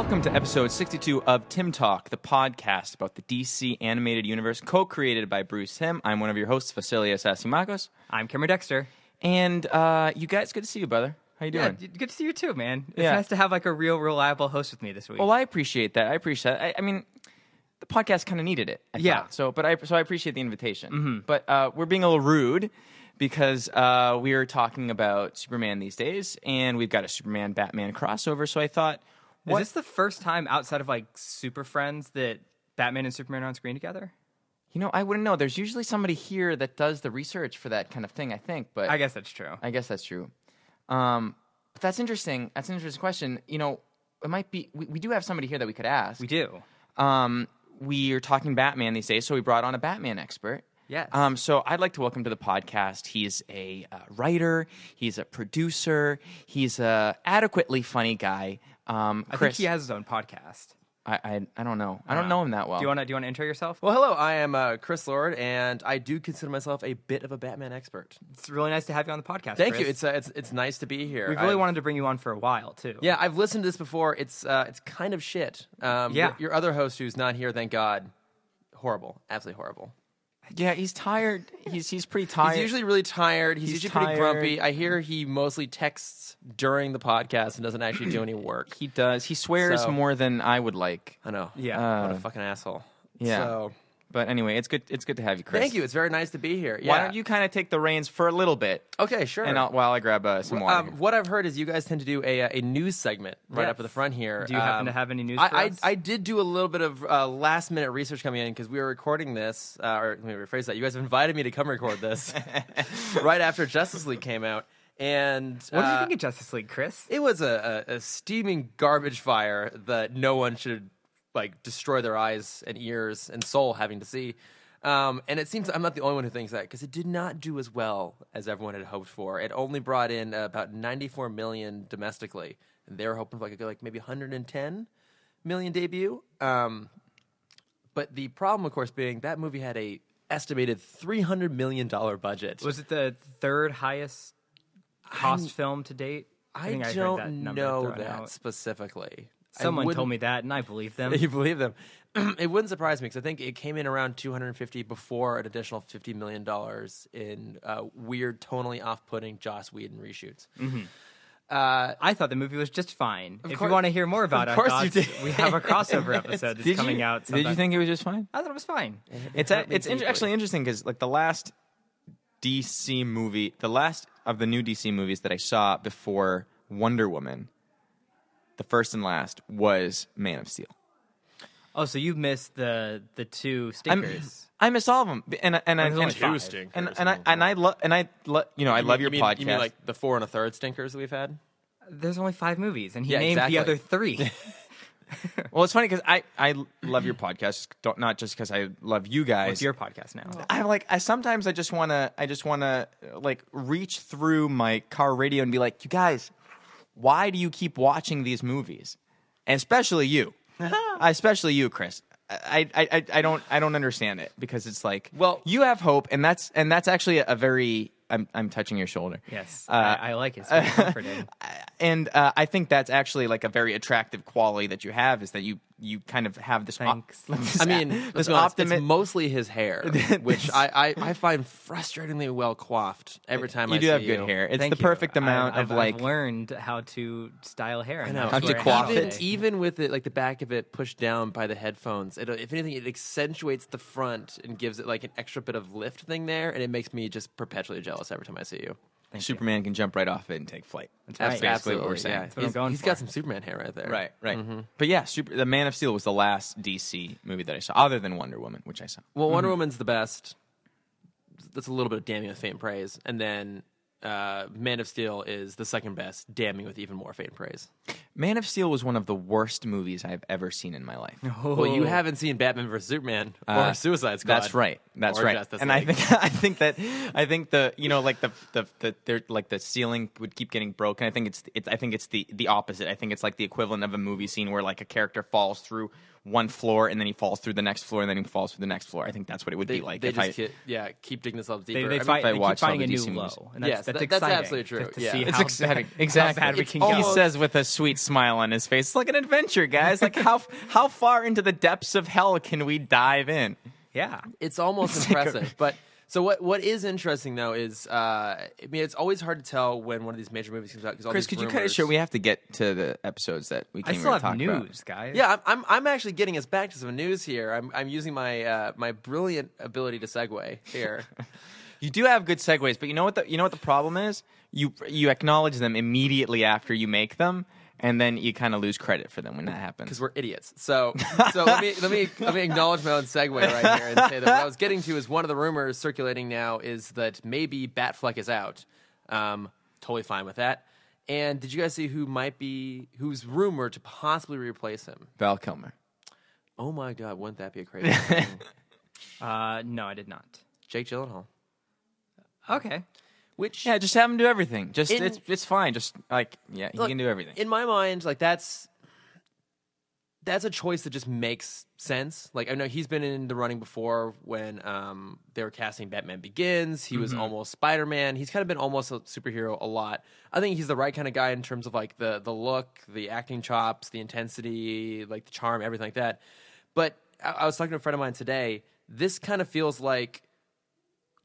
Welcome to episode 62 of Timm Talk, the podcast about the DC animated universe, co-created by Bruce Timm. I'm one of your hosts, Vasilios Asimakos. I'm Dexter. And you guys, good to see you, brother. How you doing? Yeah, good to see you too, man. It's nice to have like a real reliable host with me this week. Well, I appreciate that. I mean, the podcast kind of needed it. I thought. So I appreciate the invitation. Mm-hmm. But we're being a little rude because we are talking about Superman these days, and we've got a Superman-Batman crossover. So I thought, is this the first time outside of like Super Friends that Batman and Superman are on screen together? You know, I wouldn't know. There's usually somebody here that does the research for that kind of thing, I think. But I guess that's true. But that's interesting. That's an interesting question. You know, it might be. We do have somebody here that we could ask. We do. We are talking Batman these days, so we brought on a Batman expert. Yes. So I'd like to welcome to the podcast. He's a writer. He's a producer. He's a adequately funny guy. I think he has his own podcast. I don't know. I don't know him that well. Do you want to intro yourself? Well, hello. I am Chris Lord, and I do consider myself a bit of a Batman expert. It's really nice to have you on the podcast. Thank Chris. you. It's nice to be here. We've really wanted to bring you on for a while too. Yeah, I've listened to this before. It's kind of shit. Your other host, who's not here, thank God, horrible, absolutely horrible. Yeah, he's tired. He's pretty tired. He's usually really tired. He's usually pretty tired. grumpy. I hear he mostly texts during the podcast and doesn't actually do any work. He does. He swears more than I would like. I know. Yeah. What a fucking asshole. Yeah. So, but anyway, it's good to have you, Chris. thank you. It's very nice to be here. Yeah. Why don't you kind of take the reins for a little bit? Okay, sure. And while I grab some water. Here. What I've heard is you guys tend to do a news segment right up at the front here. Do you happen to have any news for us? I did do a little bit of last-minute research coming in because we were recording this, or let me rephrase that. You guys have invited me to come record this right after Justice League came out. And what did you think of Justice League, Chris? It was a steaming garbage fire that no one should destroy their eyes and ears and soul having to see. And it seems I'm not the only one who thinks that because it did not do as well as everyone had hoped for. It only brought in about 94 million domestically, and they were hoping for maybe 110 million debut. But the problem, of course, being that movie had a estimated $300 million budget. Was it the third highest cost film to date? I don't know that specifically. Someone told me that, and I believe them. You believe them. It wouldn't surprise me because I think it came in around 250 before an additional $50 million in weird, tonally off-putting Joss Whedon reshoots. Mm-hmm. I thought the movie was just fine. If you want to hear more about it, we have a crossover episode that's coming out. Did you think it was just fine? I thought it was fine. It's actually interesting because the last DC movie, the last of the new DC movies that I saw before Wonder Woman, the first and last was Man of Steel. Oh, so you missed the two stinkers. I missed all of them, and I love your podcast. You mean like the 4 1/3 stinkers that we've had? There's only 5 movies, and he named the other 3. Well, it's funny because I love your podcast, not just because I love you guys. What's your podcast now? I sometimes I just wanna reach through my car radio and be like, you guys, why do you keep watching these movies? And especially you. Especially you, Chris. I don't understand it because it's like, well, you have hope, and that's actually a very I'm touching your shoulder. Yes, I like it. It's very comforting. And I think that's actually like a very attractive quality that you have is that you kind of have this. Thanks. This it's mostly his hair, which I find frustratingly well coiffed every time I see you. You do have good hair. It's the perfect amount of I've learned how to style hair. I know. How to coif it. Even with it, like the back of it pushed down by the headphones, if anything, it accentuates the front and gives it like an extra bit of lift thing there, and it makes me just perpetually jealous every time I see you. Superman can jump right off it and take flight. That's basically what we're saying. Yeah. He's got some Superman hair right there. Right. Mm-hmm. But yeah, the Man of Steel was the last DC movie that I saw, other than Wonder Woman, which I saw. Well, Wonder Woman's the best. That's a little bit of damning with faint praise. And then Man of Steel is the second best, damning with even more faint praise. Man of Steel was one of the worst movies I've ever seen in my life. Oh. Well, you haven't seen Batman vs Superman or Suicide Squad. That's right. That's right. Justice and League. I think the the ceiling would keep getting broken. I think it's the opposite. I think it's like the equivalent of a movie scene where like a character falls through one floor and then he falls through the next floor and then he falls through the next floor. I think that's what it would be like. They keep digging themselves deeper. They keep finding a new low. And that's exciting. That's absolutely true. To see It's how exciting. Bad, Exactly. how bad we can He go. says with a sweet smile on his face, it's like an adventure, guys. Like how far into the depths of hell can we dive in? Yeah. It's almost impressive. But so what is interesting though is I mean it's always hard to tell when one of these major movies comes out because Chris, could you cut it short? We have to get to the episodes that we I came still here to have talk about. news, guys. Yeah, I'm actually getting us back to some news here. I'm using my my brilliant ability to segue here. You do have good segues, but you know what the problem is? You acknowledge them immediately after you make them, and then you kind of lose credit for them when that happens. Because we're idiots. So let me acknowledge my own segue right here and say that what I was getting to is one of the rumors circulating now is that maybe Batfleck is out. Totally fine with that. And did you guys see who's rumored to possibly replace him? Val Kilmer. Oh my God, wouldn't that be a crazy thing? No, I did not. Jake Gyllenhaal. Okay. Which Just have him do everything. It's fine. Just he can do everything. In my mind, like that's a choice that just makes sense. Like I know he's been in the running before when they were casting Batman Begins. He was almost Spider-Man. He's kind of been almost a superhero a lot. I think he's the right kind of guy in terms of like the look, the acting chops, the intensity, like the charm, everything like that. But I was talking to a friend of mine today. This kind of feels like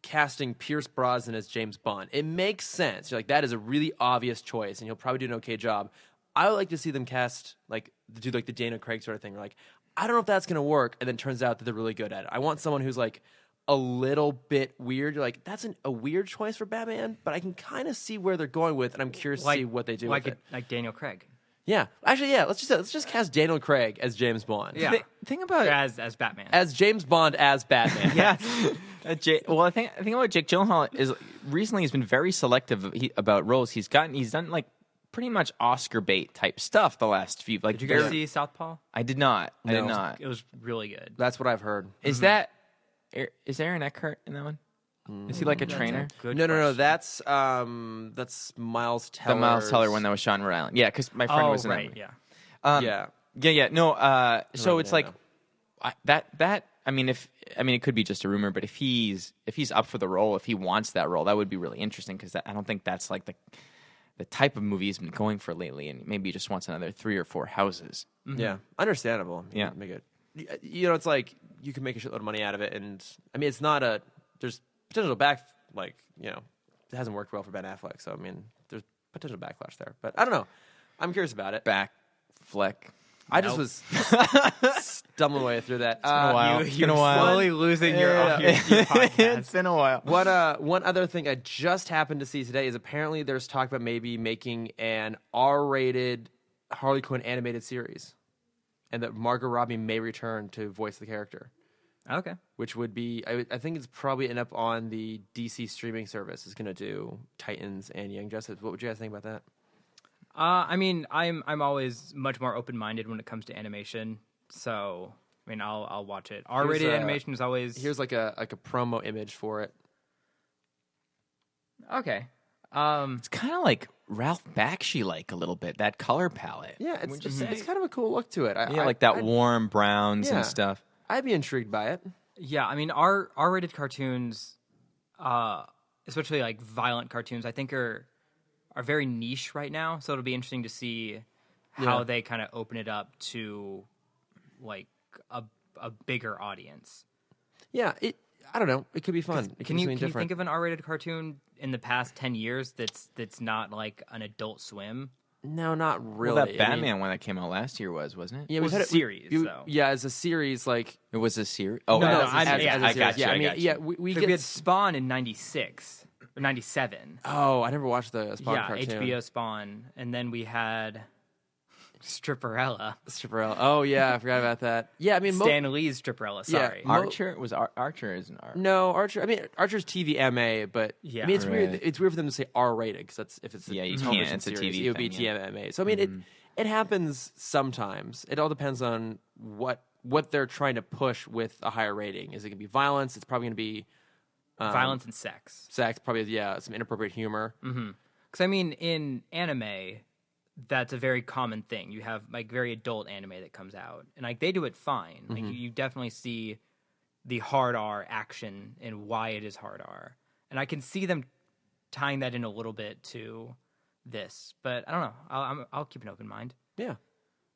casting Pierce Brosnan as James Bond. It makes sense. You're like, that is a really obvious choice, and he'll probably do an okay job. I would like to see them cast, do the Daniel Craig sort of thing. You're like, I don't know if that's going to work, and then it turns out that they're really good at it. I want someone who's like a little bit weird. You're like, that's a weird choice for Batman, but I can kind of see where they're going with, and I'm curious to see what they do with it. Like Daniel Craig. Yeah. Actually, yeah, let's just cast Daniel Craig as James Bond. Yeah. Think about as Batman. As James Bond as Batman. Yeah. I think about Jake Gyllenhaal is recently he's been very selective about roles. He's done like pretty much Oscar bait type stuff the last few. Like, Did you guys see Southpaw? I did not. I did No. not. It was really good. That's what I've heard. Is Aaron Eckhart in that one? Is he like a trainer? Good No. question. That's Miles Teller. The Miles Teller one that was shot in Rhode Island. Yeah, because my friend was in right, that. yeah. Yeah. No. So Right, it's yeah, like that. I mean, it could be just a rumor, but if he's up for the role, if he wants that role, that would be really interesting because I don't think that's like the type of movie he's been going for lately, and maybe he just wants another 3 or 4 houses. Mm-hmm. Yeah, understandable. Yeah. Make it. It's like you can make a shitload of money out of it, and I mean, it's not there's potential it hasn't worked well for Ben Affleck, so I mean, there's potential backlash there. But I don't know. I'm curious about it. Back Fleck. I just was stumbling my way through that. It's been a while. You're It's been a while. slowly losing your It's podcast. been a while. One other thing I just happened to see today is apparently there's talk about maybe making an R-rated Harley Quinn animated series, and that Margot Robbie may return to voice the character. Okay. Which would be, I think it's probably end up on the DC streaming service. Is going to do Titans and Young Justice. What would you guys think about that? I mean, I'm always much more open-minded when it comes to animation. So, I mean, I'll watch it. R-rated animation is always here's like a promo image for it. okay. It's kind of like Ralph Bakshi, like a little bit that color palette. Yeah, it's kind of a cool look to it. Like that warm browns and stuff. I'd be intrigued by it. Yeah, I mean, R-rated cartoons, especially like violent cartoons, I think are very niche right now. So it'll be interesting to see how they kind of open it up to like a bigger audience. Yeah, I don't know. It could be fun. Can you think of an R-rated cartoon in the past 10 years that's not like an Adult Swim? No, not really. Well, that Batman one that came out last year wasn't it? Yeah, it was a series. Though. Yeah, as a series, like it was a series. Oh, no, I got you. I mean, got we we get had Spawn in '96 or '97. Oh, I never watched the Spawn cartoon. HBO Spawn, and then we had Stripperella. Oh yeah, I forgot about that. Yeah, I mean Stan Lee's Stripperella. Sorry, Archer was Archer isn't R. No, Archer. I mean, Archer's TV MA, but yeah. I mean, it's weird. It's weird for them to say R-rated because that's if it's you a can't. television It's a series, TV it would be thing, yeah. TMMA. So I mean, it happens sometimes. It all depends on what they're trying to push with a higher rating. Is it going to be violence? It's probably going to be violence and sex. Sex, probably some inappropriate humor. Because I mean, in anime, that's a very common thing. You have like very adult anime that comes out, and like they do it fine. Like you definitely see the hard R action and why it is hard R, and I can see them tying that in a little bit to this, but I don't know. I'll keep an open mind. Yeah,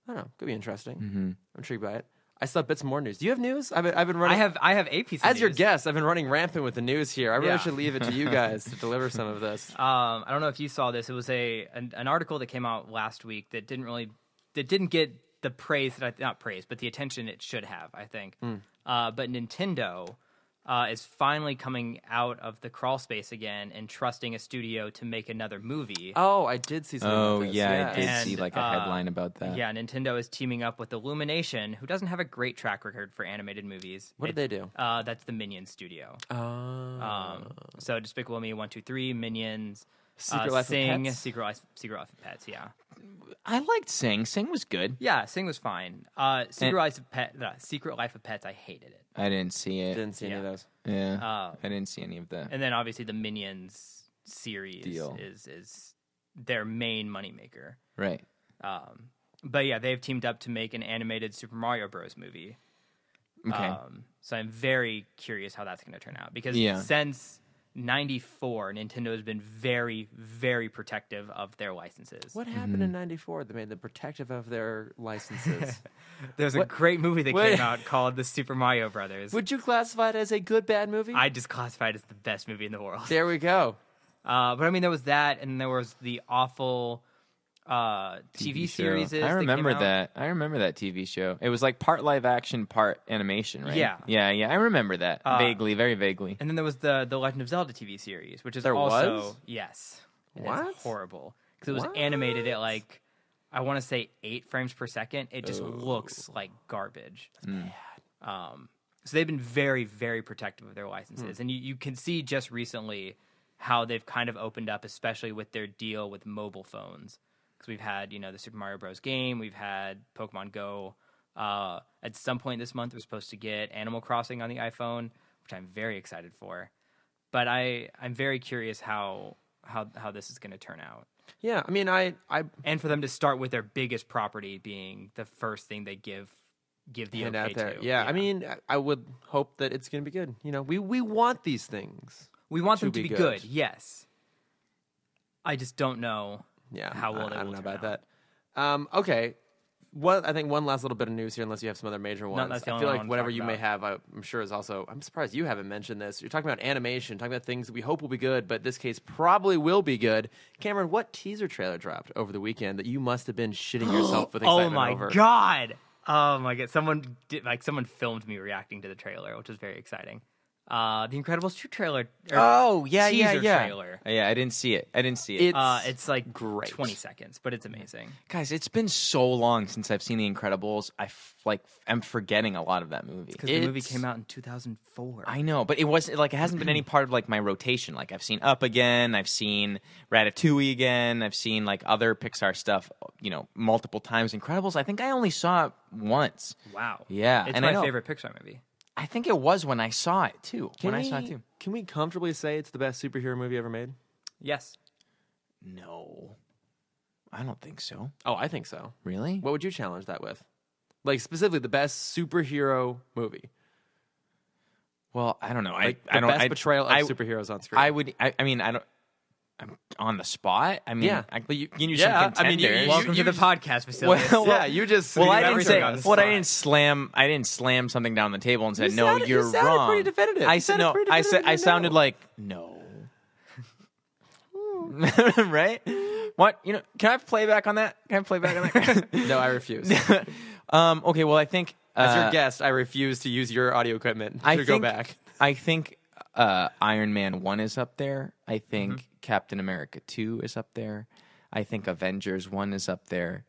I don't know. Could be interesting. I'm intrigued by it. I still have bits more news. Do you have news? I've been running. I have a piece of as news. your guest. I've been running rampant with the news here. I really Yeah. should leave it to you guys to deliver some of this. I don't know if you saw this. It was an article that came out last week that didn't get the praise not praise, but the attention it should have, I think. But Nintendo is finally coming out of the crawl space again and trusting a studio to make another movie. Oh, I did see something Oh, about this. yeah, I did And, see like a headline about that. Yeah, Nintendo is teaming up with Illumination, who doesn't have a great track record for animated movies. What did they do? That's the Minions studio. So Despicable Me 1, 2, 3, Minions, Secret Life of Sing, Pets? Secret Life of Pets. Yeah, I liked Sing. Sing was good. yeah, Sing was fine. Secret Life of Pets, I hated it. I didn't see it. Didn't see any of those. Yeah, I didn't see any of that. And then obviously the Minions series Deal. is their main moneymaker. Right. But yeah, they've teamed up to make an animated Super Mario Bros. Movie. Okay. So I'm very curious how that's going to turn out because Yeah. since '94, Nintendo has been very, very protective of their licenses. What happened in '94 that made them protective of their licenses? There's a great movie that Wait. came out called The Super Mario Brothers. Would you classify it as a good, bad movie? I just classified as the best movie in the world. There we go. But I mean, there was that, and there was the awful TV series. I remember that. I remember that TV show. It was like part live action, part animation, right? Yeah. Yeah. I remember that vaguely, very vaguely. And then there was the Legend of Zelda TV series, which is There also was? yes, and What? it's horrible because it was What? animated at like I want to say 8 frames per second. It just looks like garbage. That's bad. So they've been very, very protective of their licenses, and you can see just recently how they've kind of opened up, especially with their deal with mobile phones. Because we've had, the Super Mario Bros. Game, we've had Pokemon Go. At some point this month, we're supposed to get Animal Crossing on the iPhone, which I'm very excited for. But I'm very curious how this is going to turn out. Yeah, I mean, I And for them to start with their biggest property being the first thing they give the hand okay out there. to. Yeah, I mean, I would hope that it's going to be good. We want these things. we want them to to be be good. good. Yes. I just don't know. Yeah, How well they I will don't know turn about out. that. Okay, I think one last little bit of news here, unless you have some other major ones. that's the I only feel one I like wanna whatever talk you may about. have, I'm sure is also. I'm surprised you haven't mentioned this. You're talking about animation, talking about things that we hope will be good, but in this case probably will be good. Cameron, what teaser trailer dropped over the weekend that you must have been shitting yourself with excitement Oh my over? god! Oh my god! Someone filmed me reacting to the trailer, which was very exciting. The Incredibles 2 trailer. Teaser trailer. Yeah, I didn't see it. It's like great. 20 seconds, but it's amazing. Guys, it's been so long since I've seen The Incredibles. I'm forgetting a lot of that movie. Because the movie came out in 2004. I know, but it wasn't like it hasn't been any part of like my rotation. Like I've seen Up again, I've seen Ratatouille again, I've seen like other Pixar stuff, multiple times. Incredibles, I think I only saw it once. Wow. Yeah, It's and I my know- favorite Pixar movie. I think it was when I saw it too. Can we comfortably say it's the best superhero movie ever made? Yes. No, I don't think so. Oh, I think so. Really? What would you challenge that with? Like specifically the best superhero movie. Well, I don't know. Like I the don't. best portrayal of superheroes on screen. I mean, I don't. I'm on the spot. I mean, Yeah. but you can use Yeah, some I mean, contenders. Welcome to the podcast, Vasilios. Well, yeah, you just Well, you I never didn't took say. on the Well, I spot. didn't slam something down the table and said, You "No, sounded- you you're sounded wrong." pretty definitive. I You said sounded no. pretty I said I definitive, sounded no. like no. Right? What? Can I have playback on that? Can I have playback on that? No, I refuse. Okay. Well, I think As your guest, I refuse to use your audio equipment I to go think- back. I think Iron Man 1 is up there. I think Captain America 2 is up there. I think Avengers 1 is up there.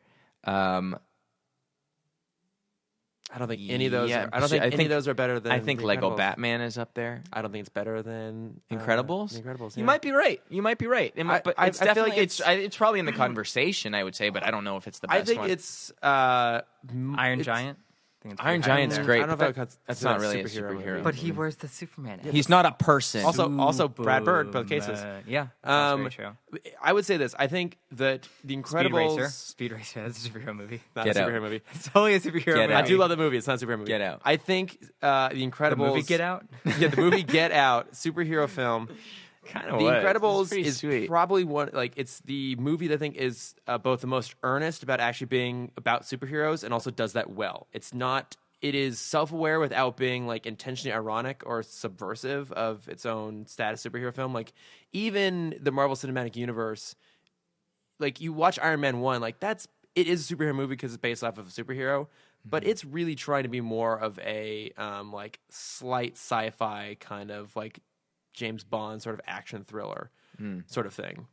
I don't think any of those. Yeah, Are, I don't think any of those are better than. I think The Lego Incredibles. Batman is up there. I don't think it's better than Incredibles. The Incredibles. You yeah. might be right. But I it's feel like definitely it's probably in the conversation. I would say, but I don't know if it's the best I think one. it's Iron it's- Giant. think it's Iron pretty high Giant's there. great. I don't know if that's not really a superhero superhero. movie. But he wears the Superman. He's not a person. Also Brad Bird, both cases. Yeah, that's very true. I would say this. I think that The Incredibles... Speed Racer. That's a superhero movie. Not Get a out. superhero movie. It's totally a superhero Get movie. out. I do love the movie. It's not a superhero movie. Get out. I think The Incredibles... The movie Get Out? Yeah, the movie Get Out, superhero film. Kind The of Incredibles is is probably one, like, it's the movie that I think is both the most earnest about actually being about superheroes and also does that well. It is self-aware without being, like, intentionally ironic or subversive of its own status superhero film. Like, even the Marvel Cinematic Universe, like, you watch Iron Man 1, like, it is a superhero movie because it's based off of a superhero, but it's really trying to be more of a, like, slight sci-fi kind of, like, James Bond sort of action thriller sort of thing.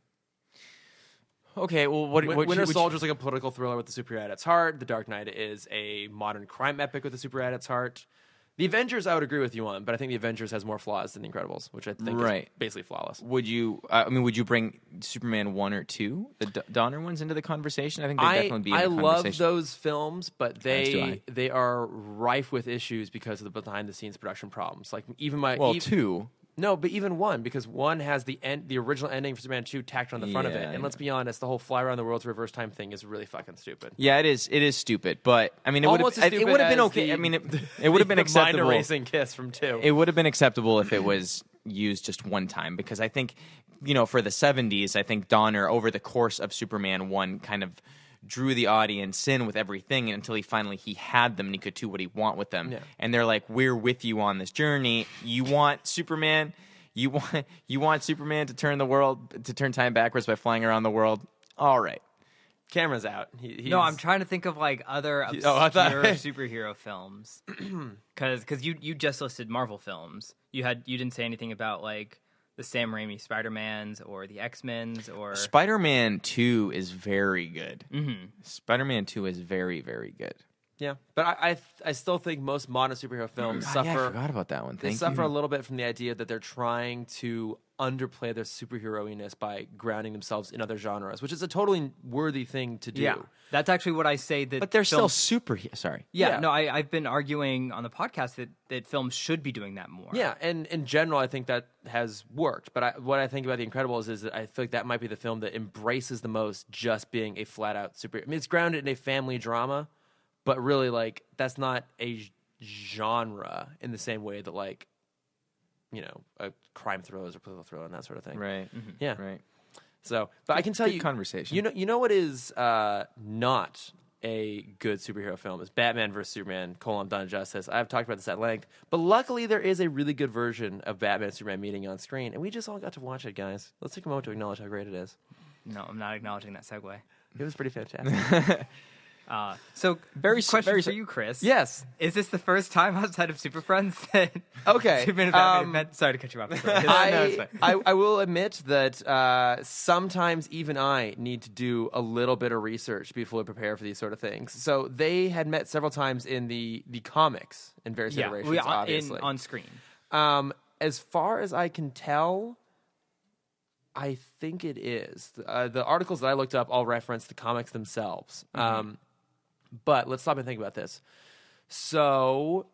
Okay, well, what Winter Soldier is like a political thriller with the superhero at its heart. The Dark Knight is a modern crime epic with the superhero at its heart. The Avengers, I would agree with you on, but I think the Avengers has more flaws than the Incredibles, which I think is basically flawless. Would you? Would you bring Superman 1 or 2, the Donner ones, into the conversation? I think they'd definitely be in the conversation. I love those films, but As do I. they are rife with issues because of the behind the scenes production problems. Like even 2. No, but even 1, because 1 has the original ending for Superman 2 tacked on the front of it. And let's be honest, the whole fly around the world to reverse time thing is really fucking stupid. Yeah, it is. It is stupid, but I mean, it would Almost have as stupid been as okay. the- I mean, it would have been the acceptable. Mind erasing kiss from 2. It would have been acceptable if it was used just one time, because I think, for the 70s, I think Donner, over the course of Superman 1, kind of drew the audience in with everything until he had them and he could do what he want with them. Yeah. And they're like, we're with you on this journey. You want Superman? You want Superman to turn time backwards by flying around the world? All right. Camera's out. No, I'm trying to think of like other obscure I thought- superhero films. Because you just listed Marvel films. You didn't say anything about like the Sam Raimi Spider-Mans or the X-Men's or Spider-Man 2 is very good. Mm-hmm. Spider-Man 2 is very, very good. Yeah, but I still think most modern superhero films suffer. Yeah, I forgot about that one. They suffer a little bit from the idea that they're trying to underplay their superhero-iness by grounding themselves in other genres, which is a totally worthy thing to do. Yeah, that's actually what I say. That but they're films, still superhero. Sorry. Yeah, no, I've been arguing on the podcast that films should be doing that more. Yeah, and in general, I think that has worked. But what I think about The Incredibles is that I feel like that might be the film that embraces the most just being a flat-out superhero. I mean, it's grounded in a family drama, but really, like, that's not a genre in the same way that, like, a crime thrillers or political thriller and that sort of thing. Right. Mm-hmm. Yeah. Right. So, but I can tell Good you, conversation. You know what is not a good superhero film is Batman vs Superman: Dawn of Justice. I've talked about this at length, but luckily there is a really good version of Batman and Superman meeting on screen, and we just all got to watch it, guys. Let's take a moment to acknowledge how great it is. No, I'm not acknowledging that segue. It was pretty fantastic. So, question for you, Chris. Yes. Is this the first time outside of Super Friends that Okay. Superman and Batman met? Sorry to cut you off. No, it's fine. I will admit that sometimes even I need to do a little bit of research before we prepare for these sort of things. So they had met several times in the comics in various iterations, obviously. on screen. As far as I can tell, I think it is. The articles that I looked up all reference the comics themselves. But let's stop and think about this. So,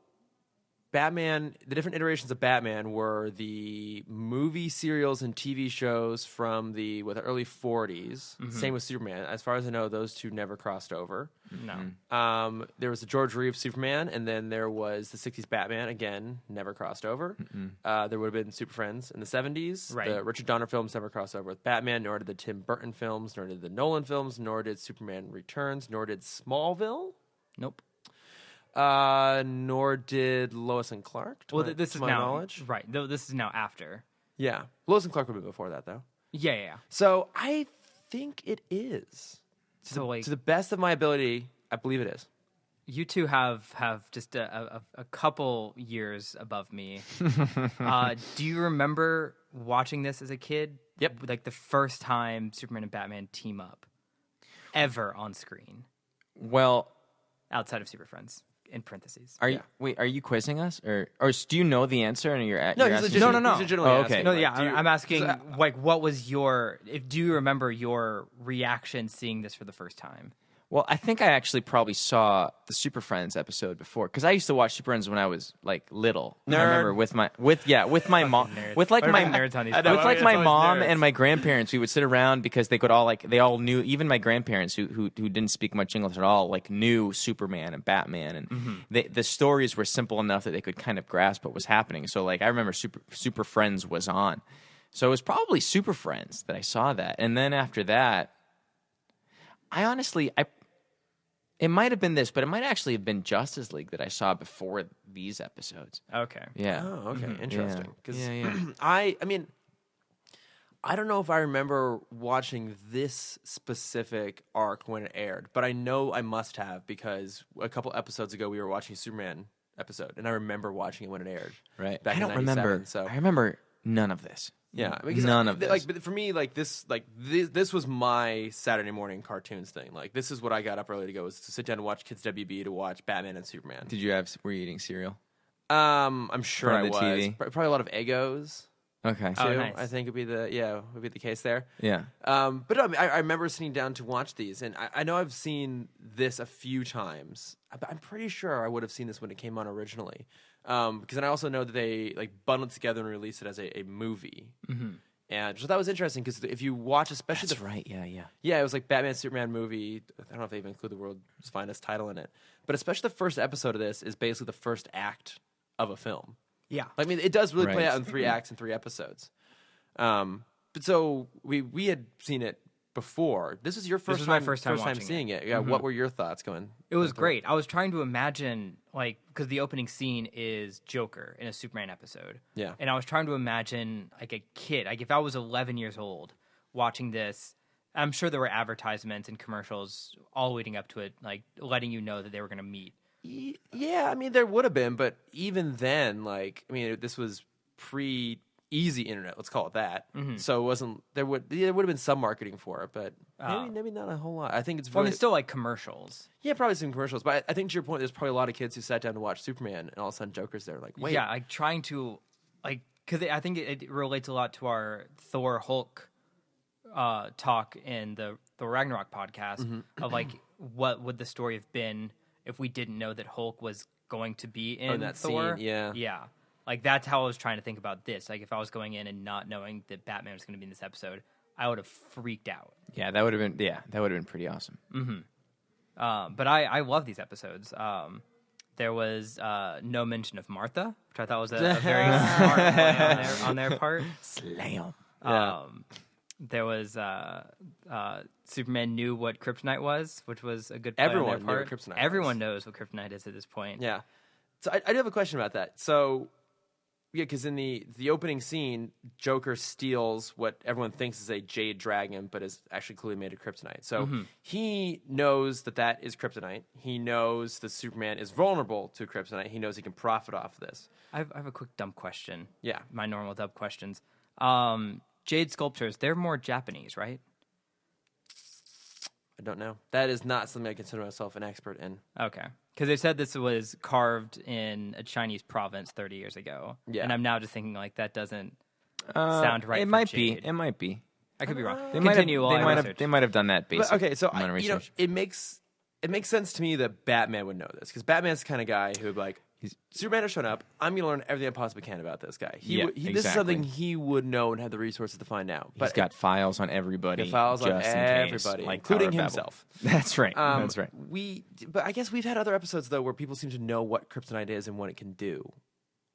Batman, the different iterations of Batman were the movie serials and TV shows from the early 40s. Same with Superman. As far as I know, those two never crossed over. No. There was the George Reeves Superman, and then there was the 60s Batman. Again, never crossed over. There would have been Super Friends in the 70s. Right. The Richard Donner films never crossed over with Batman, nor did the Tim Burton films, nor did the Nolan films, nor did Superman Returns, nor did Smallville. Nope. Nor did Lois and Clark. This is my now knowledge. right. Though this is now after. Yeah, Lois and Clark would have been before that, though. Yeah. So I think it is. So To the best of my ability, I believe it is. you two have just a couple years above me. Do you remember watching this as a kid? Yep. Like the first time Superman and Batman team up ever on screen Well, outside of Super Friends. In parentheses. are you quizzing us, or do you know the answer and you're No, you're he's asking- legitimately, No. he's legitimately Oh, okay. asking, No, like, yeah, do you- I'm asking, like, what was do you remember your reaction seeing this for the first time? Well, I think I actually probably saw the Super Friends episode before because I used to watch Super Friends when I was like little. Nerd. I remember with my mom, nerds. with like What my are nerds on these I know, with like it's my always mom nerds. and my grandparents. We would sit around because they all knew. Even my grandparents who didn't speak much English at all, like knew Superman and Batman, and the stories were simple enough that they could kind of grasp what was happening. So like I remember Super Friends was on, so it was probably Super Friends that I saw that, and then after that. It might have been this, but it might actually have been Justice League that I saw before these episodes. Okay. Yeah. Oh, okay, interesting. Yeah. I mean, I don't know if I remember watching this specific arc when it aired, but I know I must have because a couple episodes ago we were watching a Superman episode, and I remember watching it when it aired. Right. Back I don't in 97, remember. So I remember none of this. yeah, because None of this. Like, but for me, this was my Saturday morning cartoons thing. Like, this is what I got up early to go was to sit down and watch Kids WB to watch Batman and Superman. Were you eating cereal? I'm sure I From the was. TV? Probably a lot of Eggos. Okay. Too, Oh, nice. I think would be the case there. Yeah. But no, I mean, I remember sitting down to watch these, and I know I've seen this a few times. I'm pretty sure I would have seen this when it came on originally, because then I also know that they like bundled together and released it as a movie. And so that was interesting because if you watch, especially That's right. Yeah. yeah, it was like Batman Superman movie. I don't know if they even include the world's finest title in it, but especially the first episode of this is basically the first act of a film. Yeah. I mean, it does really play Right. out in 3 acts and 3 episodes. But so we had seen it before. This was your first was time, my first time watching seeing it. Yeah. What were your thoughts going? It was great. I was trying to imagine, like, because the opening scene is Joker in a Superman episode. Yeah. And I was trying to imagine, like, a kid, like, if I was 11 years old watching this, I'm sure there were advertisements and commercials all leading up to it, like, letting you know that they were going to meet. Yeah, I mean, there would have been, but even then, like, I mean, this was pre-easy internet. Let's call it that. So it wasn't. There would have been some marketing for it, but maybe not a whole lot. I think it's Well, I really mean, still, like, commercials. yeah, probably some commercials. But I think to your point, there's probably a lot of kids who sat down to watch Superman, and all of a sudden Joker's there. Like, wait, Yeah, like, trying to, like, because I think it relates a lot to our Thor Hulk talk in the Ragnarok podcast of, like, what would the story have been if we didn't know that Hulk was going to be in that Thor. scene, yeah. Yeah. Like, that's how I was trying to think about this. Like, if I was going in and not knowing that Batman was going to be in this episode, I would have freaked out. Yeah, that would have been pretty awesome. But I love these episodes. There was no mention of Martha, which I thought was a very smart play on their part. Slam. There was Superman knew what kryptonite was, which was a good play Everyone on knew their what part. kryptonite Everyone was. knows what kryptonite is at this point. Yeah. So I do have a question about that. So, yeah, because in the opening scene, Joker steals what everyone thinks is a jade dragon, but is actually clearly made of kryptonite. So he knows that is kryptonite. He knows that Superman is vulnerable to kryptonite. He knows he can profit off of this. I have a quick dumb question. Yeah. My normal dumb questions. Jade sculptures, they're more Japanese, right? I don't know. That is not something I consider myself an expert in. Okay. Because they said this was carved in a Chinese province 30 years ago. Yeah. And I'm now just thinking, like, that doesn't sound right. It for might Jade. be. It might be. I could be wrong. They Continue while I research. They might have done that basic. But, okay, so amount of research. it makes sense to me that Batman would know this because Batman's the kind of guy who would be like, Superman has shown up. I'm going to learn everything I possibly can about this guy. This is exactly. something he would know and have the resources to find out. He's got files on everybody. He's got files on just in case, everybody, like including Tower of Babel. himself. That's right. That's right. But I guess we've had other episodes though where people seem to know what kryptonite is and what it can do.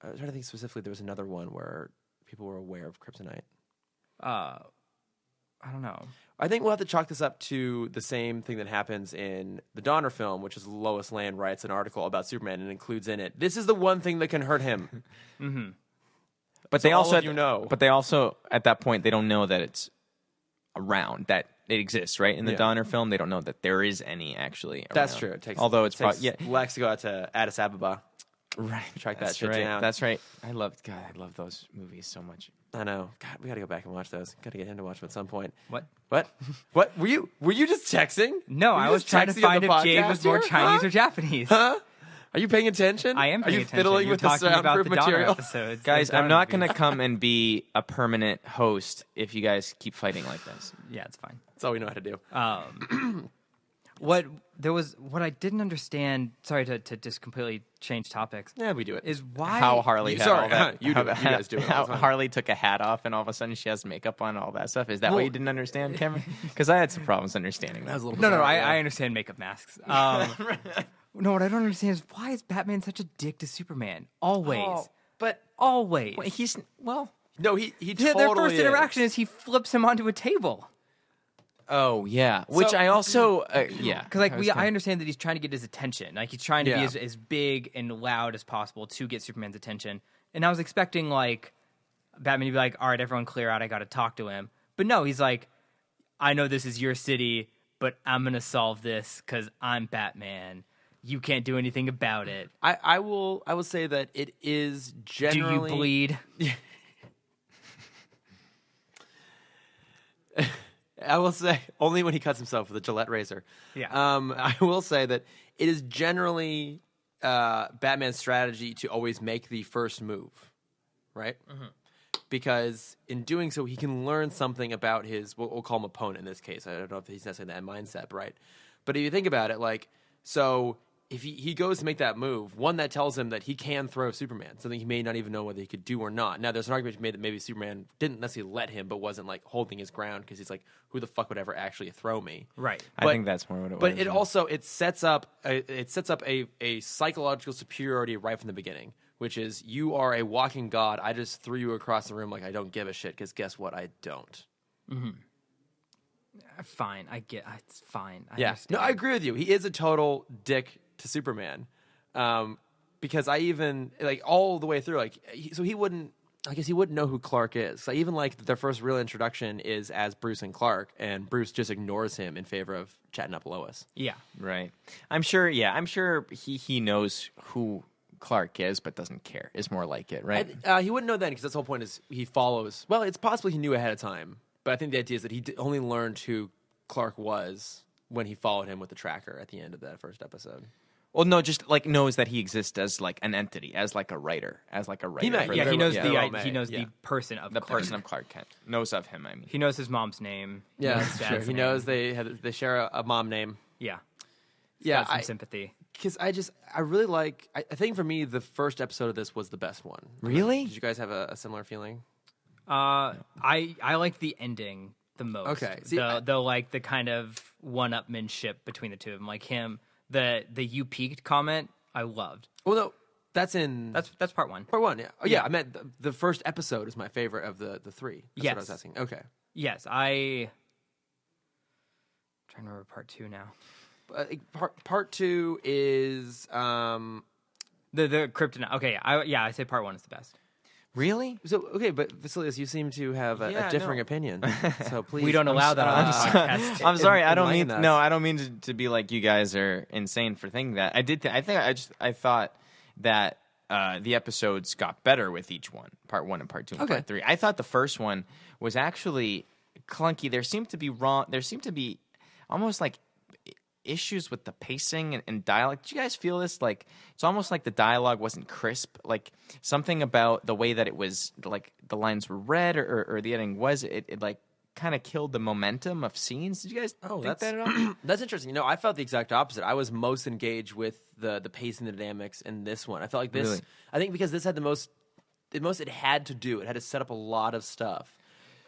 I was trying to think specifically. There was another one where people were aware of kryptonite. I don't know. I think we'll have to chalk this up to the same thing that happens in the Donner film, which is Lois Lane writes an article about Superman and includes in it, this is the one thing that can hurt him. But So they also, all of you know. But they also, at that point, they don't know that it's around, that it exists, right? In the Yeah. Donner film, they don't know that there is any actually around. That's true. It takes, Although it it's takes probably Lex to go out to Addis Ababa. right. Track that That's shit right. down. That's right. I love those movies so much. I know. God, we got to go back and watch those. Got to get him to watch them at some point. What? What? Were you just texting? No, Were you I was just trying to texting on find the if Jade podcast was more here? Chinese Huh? or Japanese. Huh? Are you paying attention? I am Are paying you attention. fiddling You're with the talking about soundproof the Donner material? episodes. Guys, the I'm Donner not movies. going to come and be a permanent host if you guys keep fighting like this. Yeah, it's fine. That's all we know how to do. What I didn't understand. Sorry to just completely change topics. Yeah, we do it. Is why How Harley had all that. You do it. You guys do it all How the time. Harley took a hat off and all of a sudden she has makeup on and all that stuff. Is that what you didn't understand, Cameron? Because I had some problems understanding that. was a little No, bizarre, I understand makeup masks. No, what I don't understand is why is Batman such a dick to Superman? Always. Oh, but Always. He's well. no, he Their totally first is. interaction is he flips him onto a table. Oh yeah, which So- I also yeah. Because I understand that he's trying to get his attention. Like he's trying to Yeah. be as big and loud as possible to get Superman's attention. And I was expecting like Batman to be like, all right, everyone clear out. I got to talk to him. But no, he's like, I know this is your city, but I'm gonna solve this because I'm Batman. You can't do anything about it. I will say that it is generally. Do you bleed? I will say only when he cuts himself with a Gillette razor. Yeah. I will say that it is generally Batman's strategy to always make the first move, right? Mm-hmm. Because in doing so, he can learn something about his, what we'll call him opponent in this case. I don't know if he's necessarily that mindset, right? But if you think about it, like, so if he goes to make that move, one that tells him that he can throw Superman, something he may not even know whether he could do or not. Now, there's an argument to be made that maybe Superman didn't necessarily let him, but wasn't like holding his ground because he's like, who the fuck would ever actually throw me? Right. I think that's more what it was. But it also it sets up a psychological superiority right from the beginning, which is you are a walking god. I just threw you across the room like I don't give a shit because guess what? I don't. Fine. I get it's fine. I Yeah, understand. no, I agree with you. He is a total dick to Superman, because I even like all the way through. Like, so he wouldn't. I guess he wouldn't know who Clark is. So even like their first real introduction is as Bruce and Clark, and Bruce just ignores him in favor of chatting up Lois. Yeah. right. I'm sure. Yeah, I'm sure he knows who Clark is, but doesn't care. Is more like it, right? He wouldn't know then because that's the whole point. Is he follows? Well, it's possible he knew ahead of time, but I think the idea is that he only learned who Clark was when he followed him with the tracker at the end of that first episode. Well, no, just like knows that he exists as like an entity, as like a writer, He might- for Yeah, the- he knows yeah. he knows Yeah. the person of the Clark. person of Clark Kent knows of him. I mean, He knows his mom's name. He Yeah, knows his sure. dad's He name. knows they share a mom name. Yeah. Yeah, Got some sympathy. because I really like. I think for me, the first episode of this was the best one. Really? Did you guys have a similar feeling? I like the ending the most. Okay. See, the like the kind of one-upmanship between the two of them, like him. The "you peaked" comment I loved. Well, no, that's in That's part one. part one. Yeah. Oh, yeah. I meant the first episode is my favorite of the three. That's Yes. what I was asking. Okay. Yes, I'm trying to remember part two now. Part two is The kryptonite. Okay, I say part one is the best. really? so okay, but Vasilios, you seem to have Yeah, a differing no. opinion. So please, We don't allow that on the podcast. I'm sorry. I don't enlighten mean us. no. I don't mean to be like you guys are insane for thinking that. I did. I thought that the episodes got better with each one, part one and part two and Okay. part three. I thought the first one was actually clunky. There seemed to be almost like issues with the pacing and dialogue. Did you guys feel this? Like it's almost like the dialogue wasn't crisp. Like something about the way that it was, like the lines were read or the editing was. It like kind of killed the momentum of scenes. Did you guys think that's that at all? that's interesting. You know, I felt the exact opposite. I was most engaged with the pacing, the dynamics in this one. I felt like this. Really? I think because this had the most it had to do. It had to set up a lot of stuff.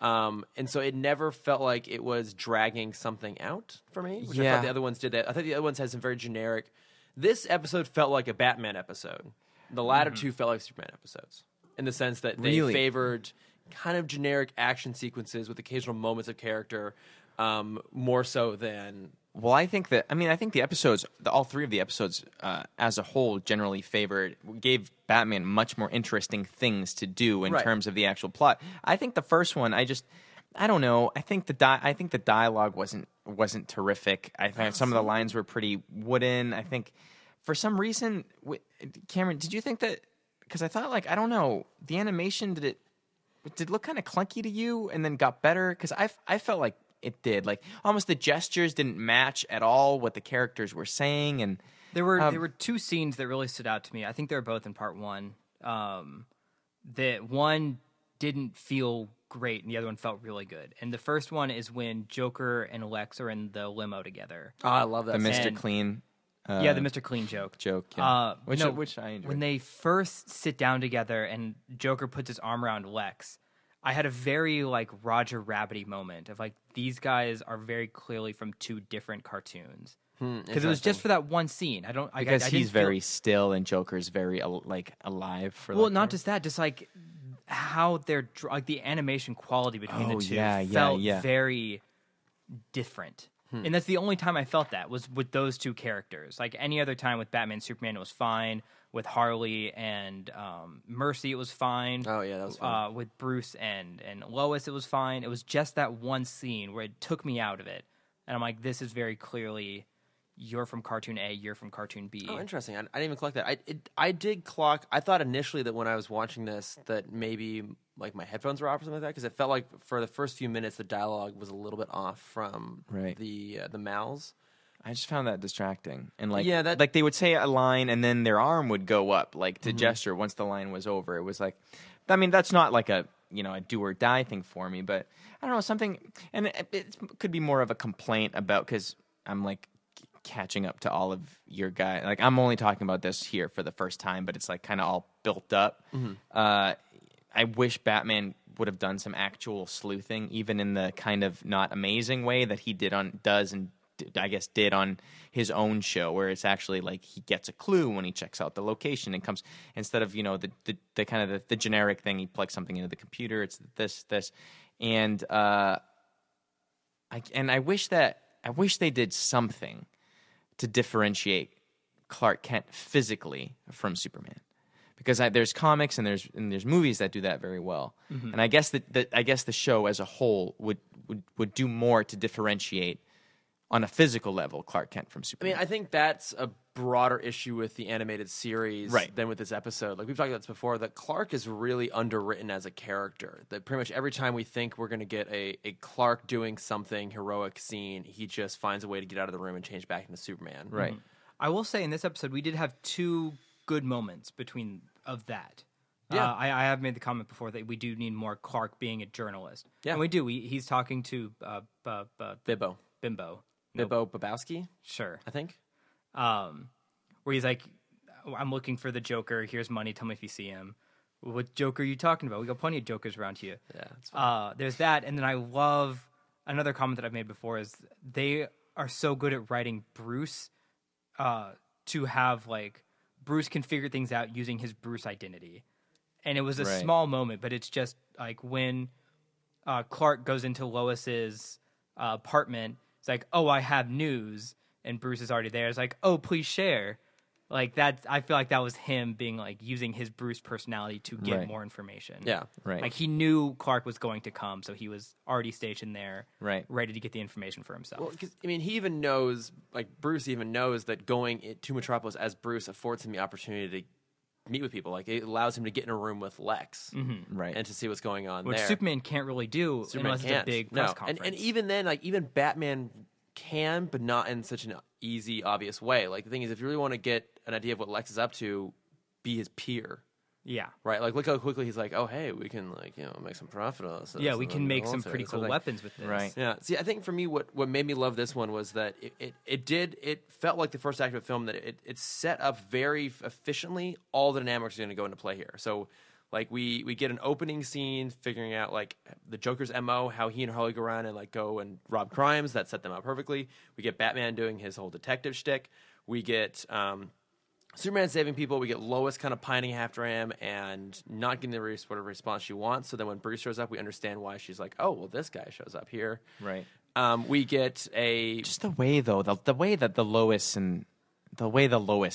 And so it never felt like it was dragging something out for me, which I Yeah. thought the other ones did that. I thought the other ones had some very generic. This episode felt like a Batman episode. The latter two felt like Superman episodes in the sense that they Really? favored kind of generic action sequences with occasional moments of character, more so than. Well, I think the episodes, all three of the episodes, as a whole, generally gave Batman much more interesting things to do in Right. terms of the actual plot. I think the first one, I don't know. I think the dialogue wasn't terrific. I thought some of the lines were pretty wooden. I think for some reason, Cameron, did you think that? Because I thought, like, I don't know, the animation did it look kind of clunky to you, and then got better? Because I felt like it did. Like almost the gestures didn't match at all what the characters were saying, and There were two scenes that really stood out to me. I think they were both in part one. That one didn't feel great, and the other one felt really good. And the first one is when Joker and Lex are in the limo together. Oh, I love that. The Mr. And- Clean. The Mr. Clean joke. Yeah. Which I enjoyed. When they first sit down together and Joker puts his arm around Lex, I had a very like Roger Rabbity moment of like these guys are very clearly from two different cartoons. Because it was just for that one scene. Because he's very still and Joker's very alive. Not just that, just like how they're like the animation quality between the two felt very different. And that's the only time I felt that was with those two characters. Like any other time with Batman and Superman, it was fine. With Harley and Mercy, it was fine. Oh, yeah, that was fine. With Bruce and Lois, it was fine. It was just that one scene where it took me out of it. And I'm like, this is very clearly, you're from cartoon A, you're from cartoon B. Oh, interesting. I didn't even clock that. I did clock. I thought initially that when I was watching this that maybe like my headphones were off or something like that because it felt like for the first few minutes the dialogue was a little bit off from the mouths. I just found that distracting. And like they would say a line and then their arm would go up like to gesture once the line was over. It was like, I mean, that's not like a do or die thing for me, but I don't know, something, and it could be more of a complaint about, because I'm like catching up to all of your guys. Like I'm only talking about this here for the first time, but it's like kind of all built up. I wish Batman would have done some actual sleuthing, even in the kind of not amazing way that he did on his own show, where it's actually like he gets a clue when he checks out the location and comes, instead of the kind of the generic thing, he plugs something into the computer. It's this, and I wish they did something to differentiate Clark Kent physically from Superman. Because there's comics and there's movies that do that very well, and I guess the show as a whole would do more to differentiate on a physical level Clark Kent from Superman. I mean, I think that's a broader issue with the animated series than with this episode. Like we've talked about this before, that Clark is really underwritten as a character. That pretty much every time we think we're going to get a Clark doing something heroic scene, he just finds a way to get out of the room and change back into Superman. Right. I will say in this episode we did have two good moments of that. Yeah. I have made the comment before that we do need more Clark being a journalist. Yeah. And we do. He's talking to Bimbo Babowski, sure, I think. Where he's like, I'm looking for the Joker. Here's money. Tell me if you see him. What Joker are you talking about? We got plenty of Jokers around here. Yeah, that's fine. There's that. And then I love another comment that I've made before is they are so good at writing Bruce to have like Bruce can figure things out using his Bruce identity. And it was a small moment, but it's just like when Clark goes into Lois's apartment, it's like, oh, I have news. And Bruce is already there. It's like, oh, please share. Like that, I feel like that was him being like using his Bruce personality to get more information. Yeah, right. Like he knew Clark was going to come, so he was already stationed there, right, ready to get the information for himself. Well, because I mean, he even knows, like Bruce even knows that going to Metropolis as Bruce affords him the opportunity to meet with people. Like it allows him to get in a room with Lex, right, and to see what's going on Which there. Superman can't really do unless it's a big press conference. And even then, like even Batman can, but not in such an easy, obvious way. Like the thing is, if you really want to get an idea of what Lex is up to, be his peer. Yeah. Right. Like look how quickly he's like, oh hey, we can make some profit on this. Yeah, we can make some pretty cool weapons with this. Right. Yeah. See, I think for me, what made me love this one was that it felt like the first act of the film that it set up very efficiently all the dynamics are going to go into play here. So like we get an opening scene figuring out like the Joker's MO, how he and Harley go around and like go and rob crimes. That set them up perfectly. We get Batman doing his whole detective shtick. We get Superman saving people. We get Lois kind of pining after him and not getting the whatever response she wants. So then when Bruce shows up, we understand why she's like, oh, well, this guy shows up here. Right. We get just the way though, the way that the Lois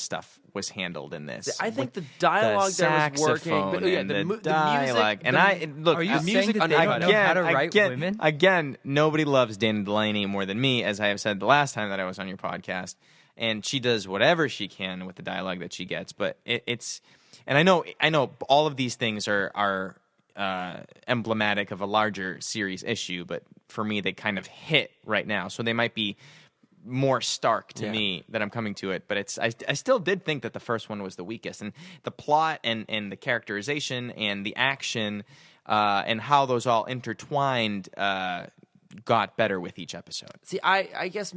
stuff was handled in this. I think the dialogue there was working. But The dialogue. Are you saying that they don't know how to write women? Again, nobody loves Dana Delaney more than me, as I have said the last time that I was on your podcast. And she does whatever she can with the dialogue that she gets. But it's, and I know all of these things are emblematic of a larger series issue. But for me, they kind of hit right now. So they might be more stark to me that I'm coming to it, but I still did think that the first one was the weakest, and the plot and the characterization and the action and how those all intertwined got better with each episode. See, I guess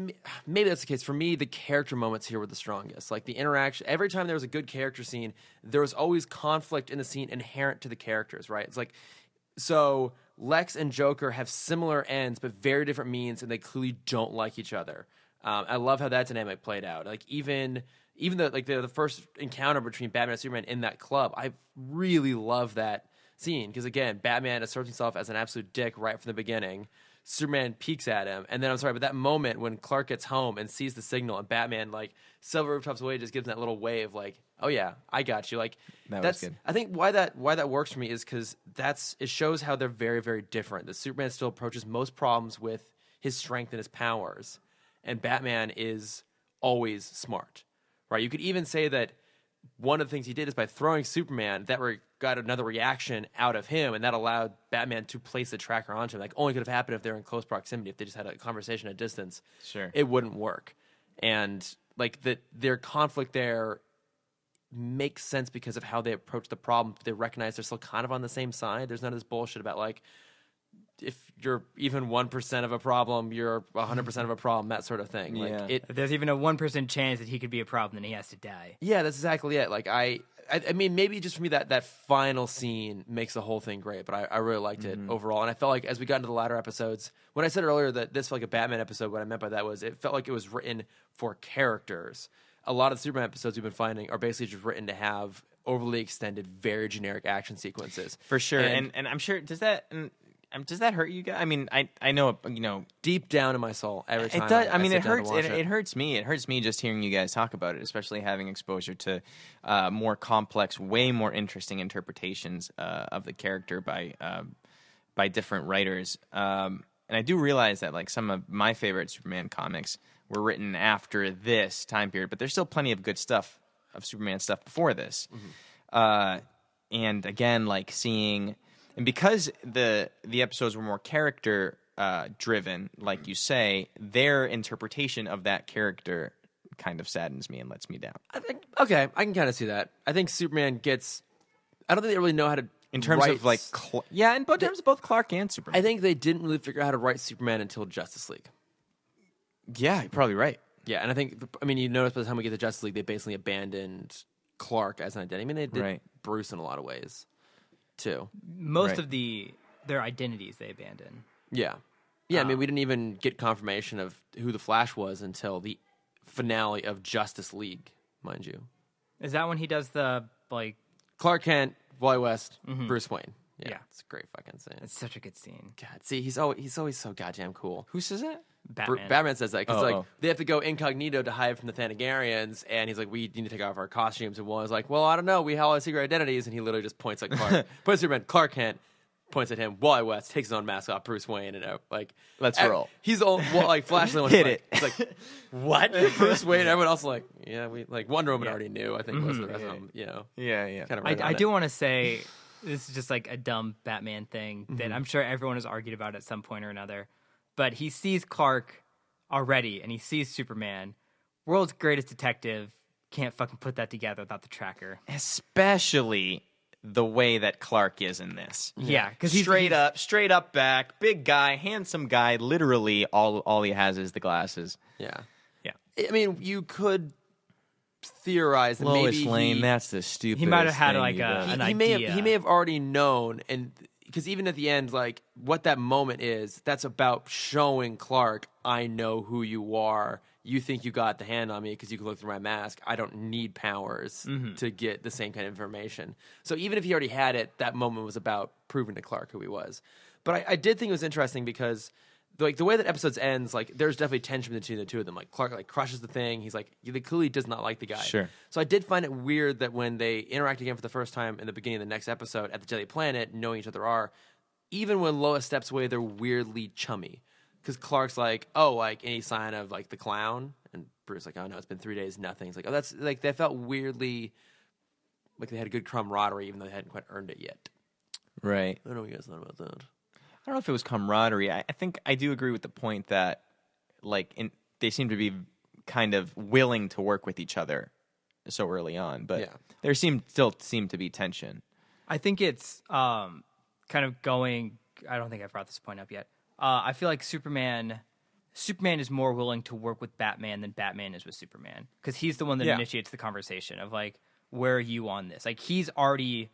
maybe that's the case. For me, the character moments here were the strongest. Like the interaction, every time there was a good character scene, there was always conflict in the scene inherent to the characters, right? It's like, so Lex and Joker have similar ends, but very different means, and they clearly don't like each other. I love how that dynamic played out. Like even the first encounter between Batman and Superman in that club, I really love that scene because again, Batman asserts himself as an absolute dick right from the beginning. Superman peeks at him, and then but that moment when Clark gets home and sees the signal, and Batman like several rooftops away just gives him that little wave, like, "Oh yeah, I got you." Like was good. I think why that works for me is because it shows how they're very, very different. The Superman still approaches most problems with his strength and his powers, and Batman is always smart, right? You could even say that one of the things he did is by throwing Superman, that got another reaction out of him, and that allowed Batman to place the tracker onto him. Like, only could have happened if they were in close proximity. If they just had a conversation at distance, sure, it wouldn't work. And like their conflict there makes sense because of how they approach the problem. They recognize they're still kind of on the same side. There's none of this bullshit about like, if you're even 1% of a problem, you're 100% of a problem, that sort of thing. Like Yeah. If there's even a 1% chance that he could be a problem, then he has to die. Yeah, that's exactly it. Like I mean, maybe just for me that final scene makes the whole thing great, but I really liked it overall. And I felt like as we got into the latter episodes, when I said earlier that this felt like a Batman episode, what I meant by that was it felt like it was written for characters. A lot of the Superman episodes we've been finding are basically just written to have overly extended, very generic action sequences. For sure. And I'm sure, does that hurt you guys? I mean, I know, Deep down in my soul, every time it does. I mean, sit it down to hurts. watch It hurts me. It hurts me just hearing you guys talk about it, especially having exposure to more complex, way more interesting interpretations of the character by different writers. And I do realize that like some of my favorite Superman comics were written after this time period, but there's still plenty of good stuff of Superman stuff before this. And again, like seeing. And because the episodes were more character driven, like you say, their interpretation of that character kind of saddens me and lets me down. I think I can kind of see that. I think Superman gets. I don't think they really know how to. In terms of like, in terms of both Clark and Superman. I think they didn't really figure out how to write Superman until Justice League. Yeah, you're probably right. Yeah, and I mean, you notice by the time we get to Justice League, they basically abandoned Clark as an identity. I mean, they did Bruce in a lot of ways. Too. Most of their identities they abandon. Yeah. I mean, we didn't even get confirmation of who the Flash was until the finale of Justice League, mind you. Is that when he does the like Clark Kent, Wally West, Bruce Wayne? Yeah, it's a great fucking scene. It's such a good scene. God, see, he's always so goddamn cool. Who says that? Batman. Says that because they have to go incognito to hide from the Thanagarians, and he's like, we need to take off our costumes. And one is like, well, I don't know, we have all our secret identities, and he literally just points at Clark, points at Superman, Clark Kent, points at him, Wally West takes his own mask off, Bruce Wayne, and like, let's roll. He's the only, like Flash is the one hit it. It's like, what? Bruce Wayne, everyone else is like, yeah, we like Wonder Woman already knew. I think most of the rest of them, Yeah. Kind of. I do want to say this is just like a dumb Batman thing that I'm sure everyone has argued about at some point or another, but he sees Clark already, and he sees Superman, world's greatest detective, can't fucking put that together without the tracker. Especially the way that Clark is in this. Yeah, because he's straight up back, big guy, handsome guy. Literally, all he has is the glasses. Yeah. Yeah. I mean, you could theorize that Lois maybe Lane, that's the stupid. He might have had like an idea. He may have already known, and because even at the end, like what that moment is, that's about showing Clark, I know who you are. You think you got the hand on me because you can look through my mask. I don't need powers to get the same kind of information. So even if he already had it, that moment was about proving to Clark who he was. But I did think it was interesting because like the way that episodes ends, like there's definitely tension between the two of them. Like Clark like crushes the thing. He's like he clearly does not like the guy. Sure. So I did find it weird that when they interact again for the first time in the beginning of the next episode at the Jelly Planet, knowing each other are, even when Lois steps away, they're weirdly chummy. Because Clark's like, oh, like any sign of like the clown, and Bruce's like, oh no, it's been 3 days, nothing. It's like, oh, that's like they felt weirdly like they had a good camaraderie, even though they hadn't quite earned it yet. Right. I don't know what you guys thought about that. I don't know if it was camaraderie. I think I do agree with the point that, like, they seem to be kind of willing to work with each other so early on, but there still seemed to be tension. I think it's kind kind of going. I don't think I brought this point up yet. I feel like Superman is more willing to work with Batman than Batman is with Superman, because he's the one that initiates the conversation of like, where are you on this? Like, he's already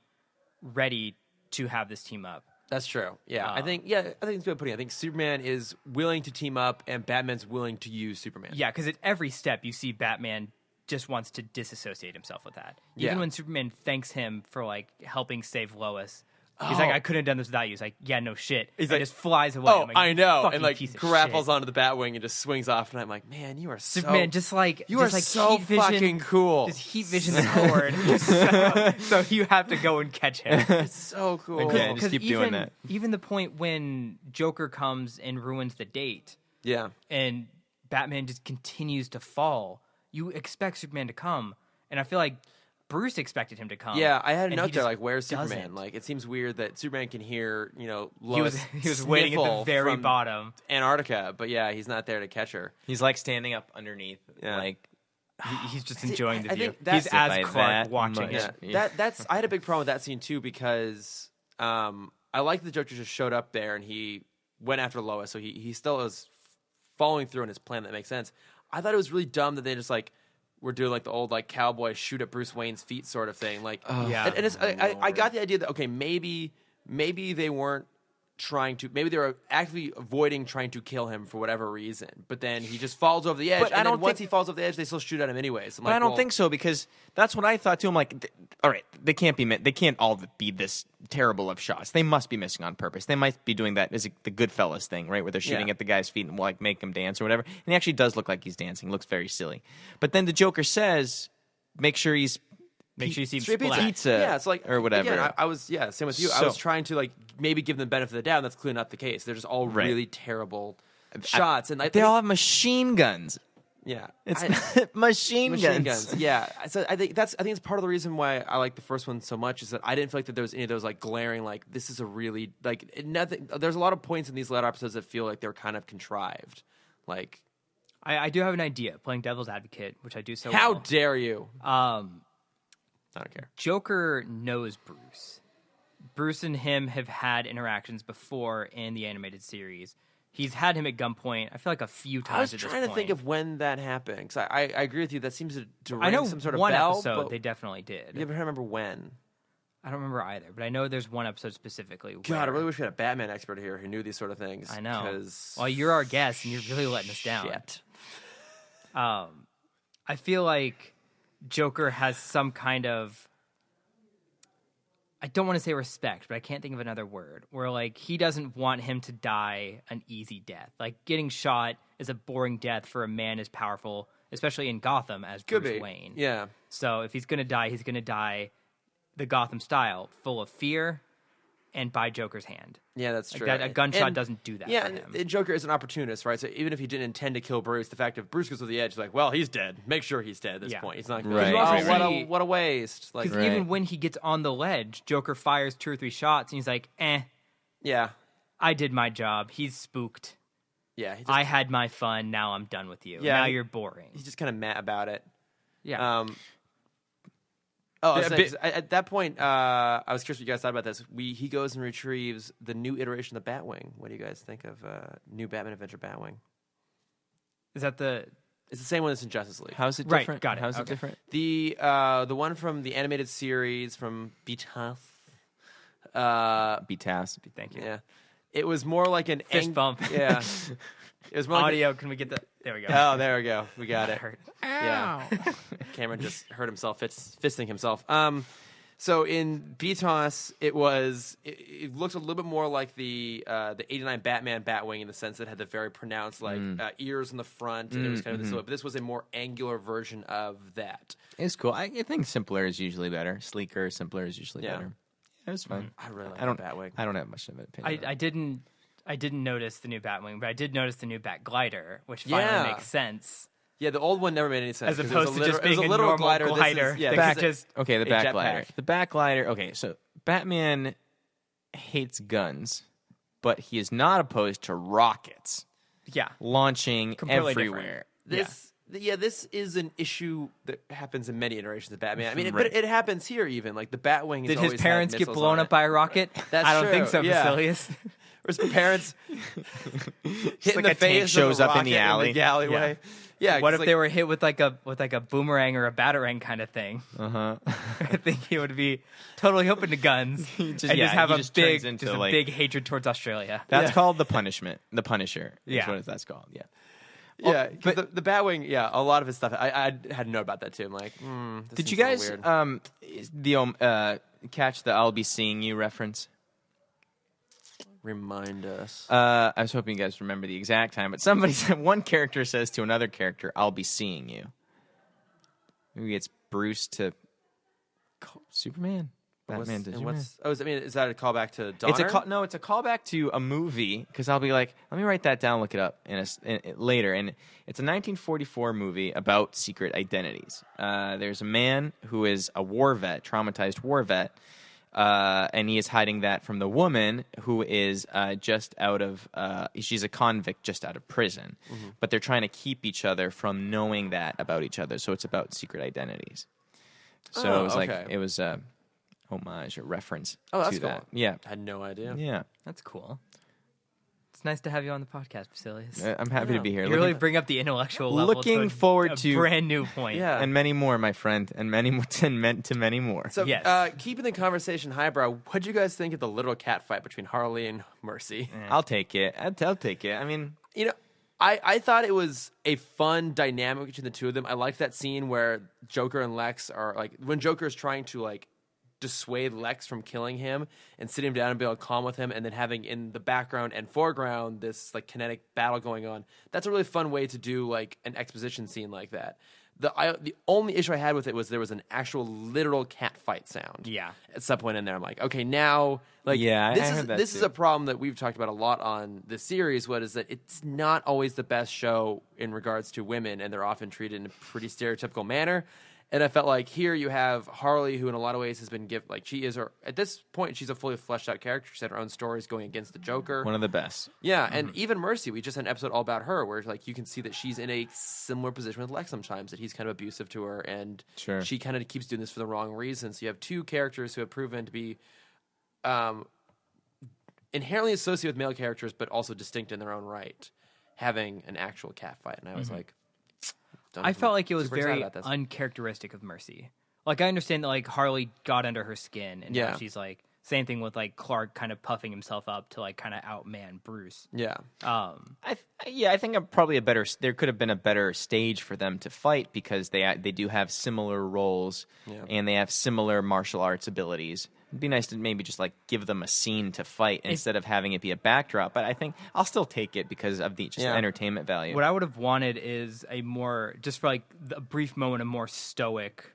ready to have this team up. That's true. Yeah, I think it's good putting. I think Superman is willing to team up, and Batman's willing to use Superman. Yeah, because at every step you see Batman just wants to disassociate himself with that. Even when Superman thanks him for like helping save Lois. He's like, I couldn't have done this without you. He's like, yeah, no shit. He's like, just flies away. Oh, like, I know. And like grapples shit. onto the Batwing and just swings off. And I'm like, man, you are Superman, so so heat fucking cool. Just heat vision the cord. so you have to go and catch him. It's so cool. Okay, just keep doing that. Even the point when Joker comes and ruins the date. Yeah. And Batman just continues to fall. You expect Superman to come. And I feel like Bruce expected him to come. Yeah, I had a note there, like, where's doesn't. Superman? Like, it seems weird that Superman can hear, Lois he was waiting at the very from bottom. Antarctica, but yeah, he's not there to catch her. He's like standing up underneath, like he's just enjoying the I view. think that's He's as by Clark that watching much. it. Yeah, that's. I had a big problem with that scene too because I like the Joker just showed up there and he went after Lois, so he still is following through on his plan. That makes sense. I thought it was really dumb that they just like were doing like the old like cowboy shoot at Bruce Wayne's feet sort of thing. Like, Yeah. and it's, I got the idea that okay, maybe they weren't trying to, maybe they were actively avoiding trying to kill him for whatever reason, but then he just falls over the edge. But and I don't then once think- he falls over the edge, they still shoot at him anyways. But I don't think so, because that's what I thought too. I'm like, all right, they can't all be this terrible of shots. They must be missing on purpose. They might be doing that as the Goodfellas thing, right, where they're shooting at the guy's feet and like make him dance or whatever. And he actually does look like he's dancing. It looks very silly. But then the Joker says, make sure you see Straight pizza, yeah, it's like or whatever. Again, I was same with you. I So- was trying to like maybe give them the benefit of the doubt. And that's clearly not the case. They're just all really terrible shots, and They all have machine guns. yeah, It's not machine guns. Yeah, so I think it's part of the reason why I like the first one so much is that I didn't feel like that there was any of those like glaring like this is a really like nothing. There's a lot of points in these later episodes that feel like they're kind of contrived. Like, I do have an idea, playing devil's advocate, which I do so how well. dare you? I don't care. Joker knows Bruce. Bruce and him have had interactions before in the animated series. He's had him at gunpoint, I feel like a few times I was at this trying to point. think of when that happened. 'Cause I agree with you. That seems to ring I know some sort of one bell. episode but they definitely did. you ever remember when? I don't remember either, but I know there's one episode specifically. God, I really wish we had a Batman expert here who knew these sort of things. I know. 'Cause Well, you're our guest, and you're really letting us down. shit. I feel like Joker has some kind of, I don't want to say respect, but I can't think of another word, where like he doesn't want him to die an easy death. Like getting shot is a boring death for a man as powerful, especially in Gotham, as Could Bruce be. Wayne. Yeah. So if he's going to die, he's going to die the Gotham style, full of fear and by Joker's hand. Yeah, that's Like true. that, a gunshot And- doesn't do that Yeah, for him. and Joker is an opportunist, right? So even if he didn't intend to kill Bruce, the fact if Bruce goes to the edge, like, well, he's dead. Make sure he's dead at this Yeah. point. He's not going Right, to right, oh, right. what a waste. Like, Because even when he gets on the ledge, Joker fires 2 or 3 shots, and he's like, yeah. I did my job. He's spooked. Yeah. He just, I had my fun. Now I'm done with you. Yeah, Now he- you're boring. he's just kind of mad about it. Yeah. I was A saying, bit- 'cause at that point, I was curious what you guys thought about this. He goes and retrieves the new iteration of the Batwing. What do you guys think of new Batman Adventure Batwing? Is that the... It's the same one that's in Justice League. How's it Right, different? got it. How's it Okay. different? The one from the animated series from BTAS. BTAS. Thank you. Yeah, it was more like an Fist bump. Yeah, it was more like Audio, can we get the... There we go. oh, there we go. We got it. Hurt. Yeah, Cameron just hurt himself fisting himself. So in BTOS, it looked a little bit more like the '89 Batman Batwing in the sense that it had the very pronounced like ears in the front, and it was kind of this. But this was a more angular version of that. It's cool. I think simpler is usually better. Sleeker, simpler is usually Yeah. better. It was fun. I really like I don't. the Batwing. I don't have much of an opinion. I didn't notice the new Batwing, but I did notice the new Bat Glider, which finally Yeah. makes sense. Yeah, the old one never made any sense. As 'cause it was opposed to just it was being a literal normal This is- glider yeah, that this could is just... Okay, the a back jetpack. glider. The back glider. Okay, so Batman hates guns, but he is not opposed to rockets Yeah. launching Completely everywhere. This this is an issue that happens in many iterations of Batman. I mean, but it happens here even. Like the Batwing. Did his parents get blown up by a rocket? That's I don't true. think so, Yeah. Vasilios. Or his parents hitting like the a tank face shows of a up in the rocket alleyway. Yeah. What if they were hit with like a boomerang or a batarang kind of thing? Uh-huh. I think he would be totally open to guns and just have a big hatred towards Australia. That's called the punishment. The Punisher. Yeah. Is what that's called. Yeah. Yeah, but the Batwing, a lot of his stuff. I had to know about that too. I'm like, this Did you seems a guys little weird. catch the "I'll be seeing you" reference? Remind us. I was hoping you guys remember the exact time, but somebody said one character says to another character, "I'll be seeing you." Maybe it's Bruce to Superman. Batman to Superman. Is that a callback to Donner? It's a callback to a movie because I'll be like, let me write that down, look it up later. And it's a 1944 movie about secret identities. There's a man who is a war vet, traumatized war vet, and he is hiding that from the woman who is just out of. She's a convict just out of prison, but they're trying to keep each other from knowing that about each other. So it's about secret identities. So it was homage or reference that's to cool. that. Yeah. I had no idea. Yeah. That's cool. It's nice to have you on the podcast, Vasilios. I'm happy to be here. You really bring up the intellectual level. Looking forward to brand new point. Yeah. And many more, my friend, and many more, to many more. So, Yes. keeping the conversation highbrow, what do you guys think of the literal cat fight between Harley and Mercy? I'll take it. I'll take it. I mean, I thought it was a fun dynamic between the two of them. I liked that scene where Joker and Lex are like, when Joker is trying to like dissuade Lex from killing him and sit him down and be able to calm with him, and then having in the background and foreground this like kinetic battle going on. That's a really fun way to do like an exposition scene like that. The only issue I had with it was there was an actual literal cat fight sound. Yeah. At some point in there, I'm like, okay, now like I heard that this too. is a problem that we've talked about a lot on this series. What is that? It's not always the best show in regards to women, and they're often treated in a pretty stereotypical manner. And I felt like here you have Harley, who in a lot of ways has been at this point, she's a fully fleshed out character. She's had her own stories going against the Joker. one of the best. Yeah, and even Mercy, we just had an episode all about her where like you can see that she's in a similar position with Lex sometimes, that he's kind of abusive to her, and she kind of keeps doing this for the wrong reasons. So you have two characters who have proven to be inherently associated with male characters, but also distinct in their own right, having an actual cat fight. And I was like... I felt like it was super very excited about this. uncharacteristic of Mercy. Like, I understand that, like, Harley got under her skin, and now she's, like, same thing with, like, Clark kind of puffing himself up to, like, kind of outman Bruce. Yeah. I think there could have been a better stage for them to fight because they do have similar roles and they have similar martial arts abilities. It'd be nice to maybe just like give them a scene to fight instead of having it be a backdrop. But I think I'll still take it because of the entertainment value. What I would have wanted is a more, just for like a brief moment, a more stoic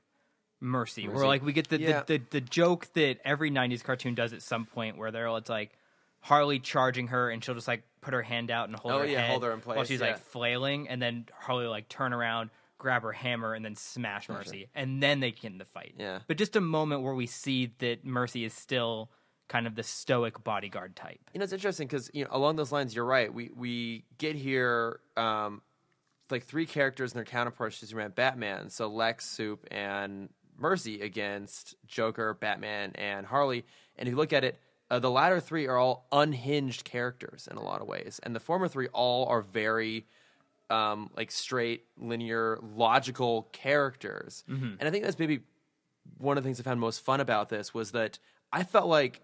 Mercy. Where like we get the joke that every 90s cartoon does at some point where it's like Harley charging her and she'll just like put her hand out and hold her head hold her in place while she's like flailing, and then Harley like turn around, grab her hammer, and then smash Mercy, and then they get in the fight. Yeah. But just a moment where we see that Mercy is still kind of the stoic bodyguard type. It's interesting because along those lines, you're right. We get here like three characters and their counterparts to Superman, Batman. So Lex, Soup, and Mercy against Joker, Batman, and Harley. And if you look at it, the latter three are all unhinged characters in a lot of ways, and the former three all are very like straight, linear, logical characters. And I think that's maybe one of the things I found most fun about this was that I felt like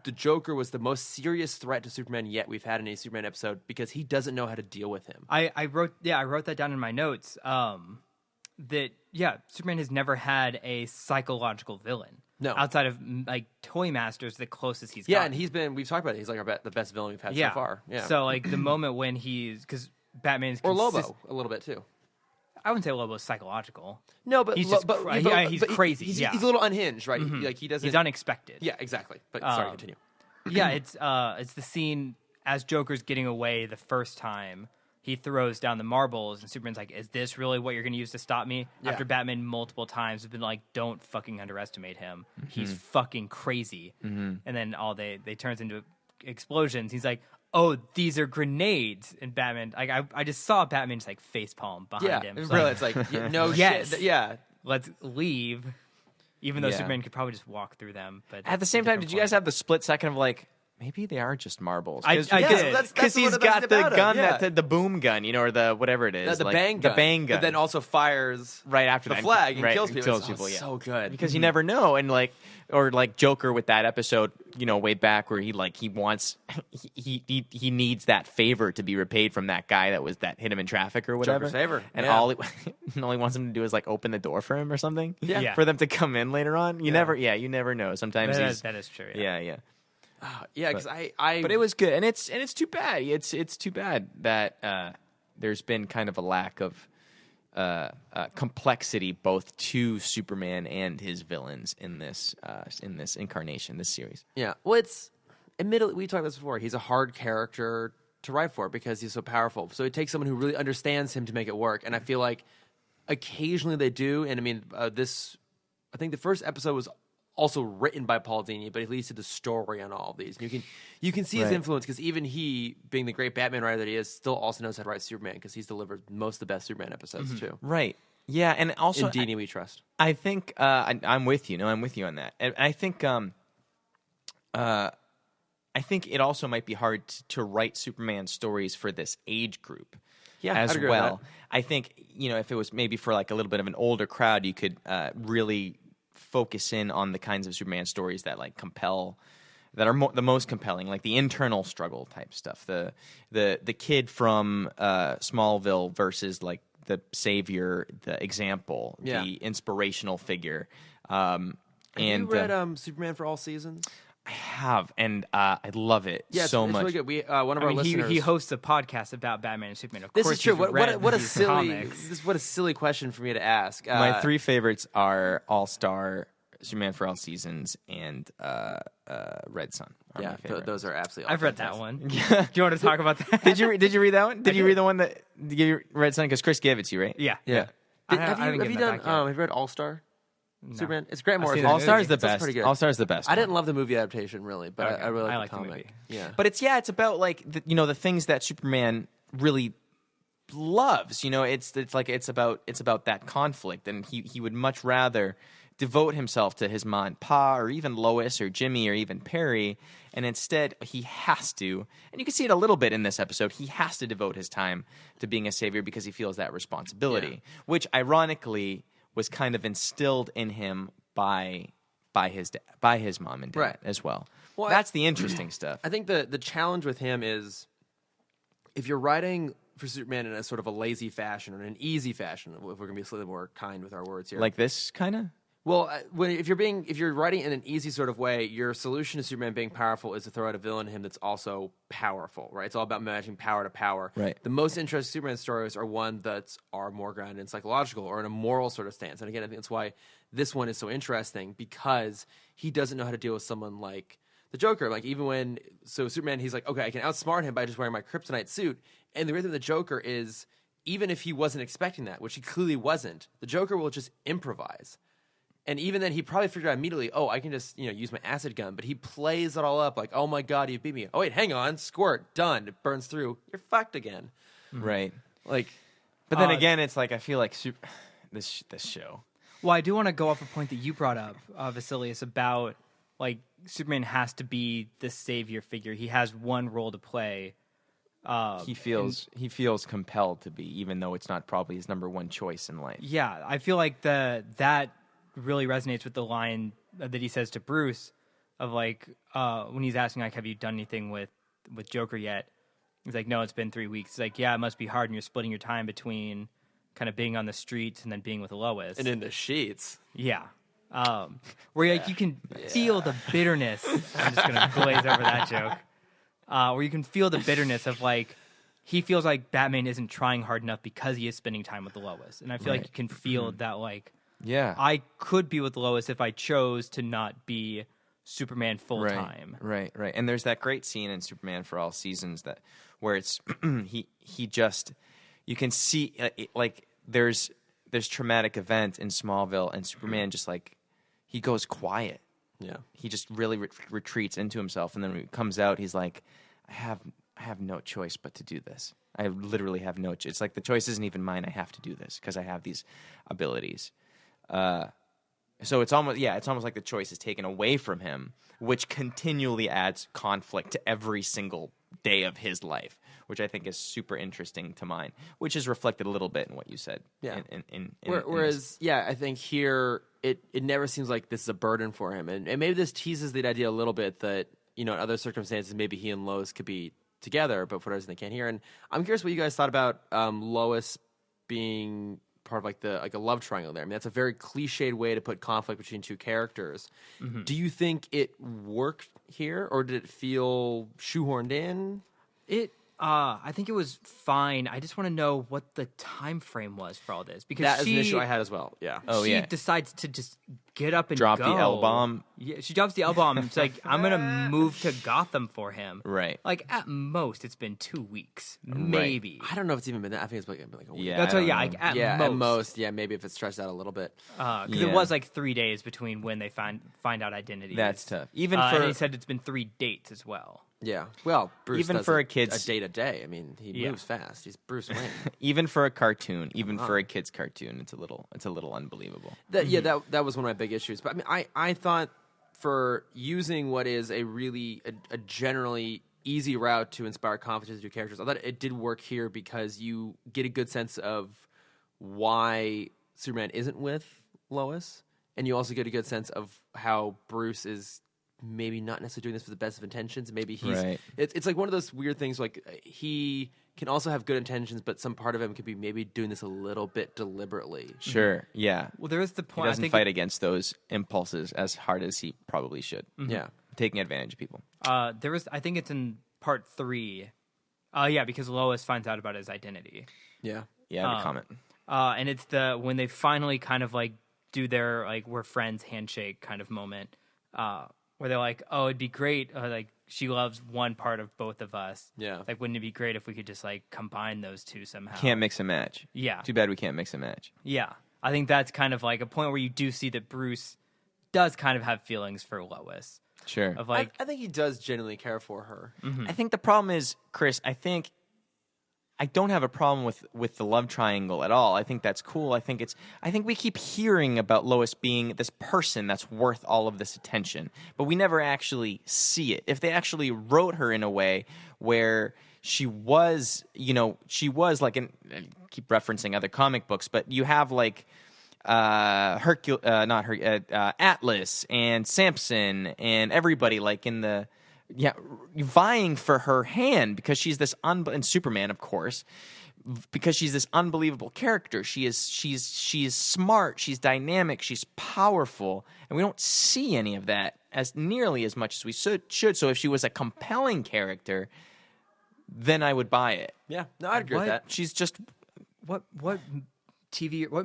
the Joker was the most serious threat to Superman yet we've had in a Superman episode because he doesn't know how to deal with him. I wrote that down in my notes. That Superman has never had a psychological villain. No. Outside of like Toy Master's the closest he's gotten. and we've talked about it. He's like the best villain we've had so far. Yeah. So like the moment when because Batman's or Lobo a little bit too. I wouldn't say Lobo's psychological. No, but he's just he's crazy. He's a little unhinged, right? He doesn't. He's unexpected. Yeah, exactly. But sorry, continue. Yeah, it's the scene as Joker's getting away the first time. He throws down the marbles, and Superman's like, "Is this really what you're going to use to stop me?" Yeah. After Batman multiple times has been like, "Don't fucking underestimate him. He's fucking crazy." And then they turns into explosions. He's like, oh, these are grenades, and Batman, like I just saw Batman just like facepalm behind him. Really, it's like no Yes. shit. Yeah, Let's leave. Even though Yeah. Superman could probably just walk through them, but At the same time, did you guys have the split second of like, maybe they are just marbles? I did. Because he's what got the about him, gun, yeah. the boom gun, or the whatever it is. the like, bang gun. The bang gun. But then also fires right after the that. flag and Right, kills people. yeah. So good. Because you never know. And like, or like Joker with that episode, way back where he wants, he needs that favor to be repaid from that guy that hit him in traffic or whatever. Joker's favor. And Yeah. all he wants him to do is like open the door for him or something. Yeah. For them to come in later on. You never know. Sometimes that is true. yeah. Yeah, because I But it was good, and it's too bad. It's too bad that there's been kind of a lack of complexity both to Superman and his villains in this incarnation, this series. Yeah. Well, it's admittedly, we talked about this before. He's a hard character to write for because he's so powerful. So it takes someone who really understands him to make it work. And I feel like occasionally they do. And I mean, I think the first episode was also written by Paul Dini, but at least to the story on all of these. And you can see his Right. influence because even he, being the great Batman writer that he is, still also knows how to write Superman because he's delivered most of the best Superman episodes too. Right. Yeah, and also In Dini, we trust. I think I'm with you. No, I'm with you on that. And I think it also might be hard to write Superman stories for this age group. Yeah, as I'd agree with well. that. I think if it was maybe for like a little bit of an older crowd, you could really focus in on the kinds of Superman stories that like compel, that are the most compelling, like the internal struggle type stuff. The kid from Smallville versus like the savior, the example, Yeah. the inspirational figure. Have And you read Superman for All Seasons? I have, and I love it Yeah, so it's much. really good. We one of our listeners. he hosts a podcast about Batman and Superman. Of This course is true. he's read What a these silly comics. what a silly question for me to ask. My three favorites are All Star, Superman for All Seasons, and Red Sun. Are my favorite. those are absolutely. I've read that fantastic. one. Do you want to talk about that? Did you read that one? Did you read the one that you Red Sun? Because Chris gave it to you, right? Yeah. Yeah. Have I haven't you given done? that back yet. Have you read All Star? Superman. It's Grant I've seen Morrison. it. All Star is the That's best. pretty good. All Star is the best. I didn't one. love the movie adaptation really, but Okay. I really I liked like the the comic. movie. Yeah, But it's about like the things that Superman really loves. It's about that conflict, and he would much rather devote himself to his mom and pa, or even Lois, or Jimmy, or even Perry, and instead he has to, and you can see it a little bit in this episode, he has to devote his time to being a savior because he feels that responsibility, which ironically was kind of instilled in him by his mom and dad Right. as well. Well, That's the interesting stuff. I think the challenge with him is if you're writing for Superman in a sort of a lazy fashion or in an easy fashion, if we're going to be slightly more kind with our words here, Like this kind of. well, if you're writing in an easy sort of way, your solution to Superman being powerful is to throw out a villain in him that's also powerful, right? It's all about matching power to power. Right. The most interesting Superman stories are one that are more grounded in psychological or in a moral sort of stance. And again, I think that's why this one is so interesting because he doesn't know how to deal with someone like the Joker. Like Superman, he's like, okay, I can outsmart him by just wearing my kryptonite suit. And the great thing with the Joker is, even if he wasn't expecting that, which he clearly wasn't, the Joker will just improvise. And even then, he probably figured out immediately, oh, I can just use my acid gun. But he plays it all up like, oh my god, you beat me. Oh wait, hang on, squirt, done. It burns through. You're fucked again. Right. Like, But then again, it's like I feel like this show. Well, I do want to go off a point that you brought up, Vasilios, about like Superman has to be the savior figure. He has one role to play. He feels compelled to be, even though it's not probably his number one choice in life. Yeah, I feel like that really resonates with the line that he says to Bruce of like when he's asking like, have you done anything with Joker yet? He's like, no, it's been 3 weeks. He's like, yeah, it must be hard, and you're splitting your time between kind of being on the streets and then being with Lois. and in the sheets. Yeah. Where like, you can feel the bitterness. I'm just going to glaze over that joke. Where you can feel the bitterness of like, he feels like Batman isn't trying hard enough because he is spending time with Lois. And I feel like you can feel that like, Yeah. I could be with Lois if I chose to not be Superman full time. Right. And there's that great scene in Superman for All Seasons where it's he just, you can see like there's traumatic event in Smallville, and Superman just like he goes quiet. Yeah. He just really retreats into himself, and then when he comes out, he's like, I I have no choice but to do this. I literally have no choice. It's like the choice isn't even mine. I have to do this because I have these abilities. So it's almost like the choice is taken away from him, which continually adds conflict to every single day of his life, which I think is super interesting to mine, which is reflected a little bit in what you said. Yeah. Whereas, I think here it never seems like this is a burden for him, and maybe this teases the idea a little bit that in other circumstances maybe he and Lois could be together, but for whatever reason they can't hear. And I'm curious what you guys thought about Lois being part of like a love triangle there. I mean, that's a very cliched way to put conflict between two characters. Mm-hmm. Do you think it worked here, or did it feel shoehorned in? I think it was fine. I just want to know what the time frame was for all this, because that is an issue I had as well. Yeah. She decides to just get up and drop go. the L-bomb. Yeah, she drops the L-bomb. It's like, I'm gonna move to Gotham for him. Right. Like at most, it's been 2 weeks, maybe. I don't know if it's even been that. I think it's been like a week. Yeah, that's what. Yeah, like at most. Yeah, maybe if it's stretched out a little bit. Because it was like 3 days between when they find out identity. That's tough. And he said it's been 3 dates as well. Yeah, well, Bruce even does for a kid's day to day. I mean, he moves fast. He's Bruce Wayne. Even for a cartoon, for a kid's cartoon, it's a little unbelievable. Yeah, that was one of my big issues. But I mean, I thought for using what is a really a generally easy route to inspire confidence to characters, I thought it did work here because you get a good sense of why Superman isn't with Lois, and you also get a good sense of how Bruce is maybe not necessarily doing this for the best of intentions. Maybe he's it's like one of those weird things, like he can also have good intentions, but some part of him could be maybe doing this a little bit deliberately. Sure, yeah. Well, there is the point. He doesn't fight against those impulses as hard as he probably should. Mm-hmm. Yeah. Taking advantage of people. I think it's in part 3. Yeah, because Lois finds out about his identity. Yeah. Yeah, the comment. And it's when they finally kind of like do their like we're friends handshake kind of moment. Where they're like, oh, it'd be great. Like, she loves one part of both of us. Yeah. Like, wouldn't it be great if we could just, like, combine those two somehow? Can't mix and match. Yeah. Too bad we can't mix and match. Yeah. I think that's kind of like a point where you do see that Bruce does kind of have feelings for Lois. Sure. Of like, I think he does genuinely care for her. Mm-hmm. I think the problem is, Chris, I don't have a problem with the love triangle at all. I think that's cool. I think we keep hearing about Lois being this person that's worth all of this attention, but we never actually see it. If they actually wrote her in a way where she was like, I keep referencing other comic books, but you have like Atlas and Samson and everybody like in the. Yeah, vying for her hand because she's this and Superman, of course, because she's this unbelievable character. She's smart, she's dynamic, she's powerful, and we don't see any of that as nearly as much as we should. So if she was a compelling character, then I would buy it. Yeah, no, I'd agree with that. She's just what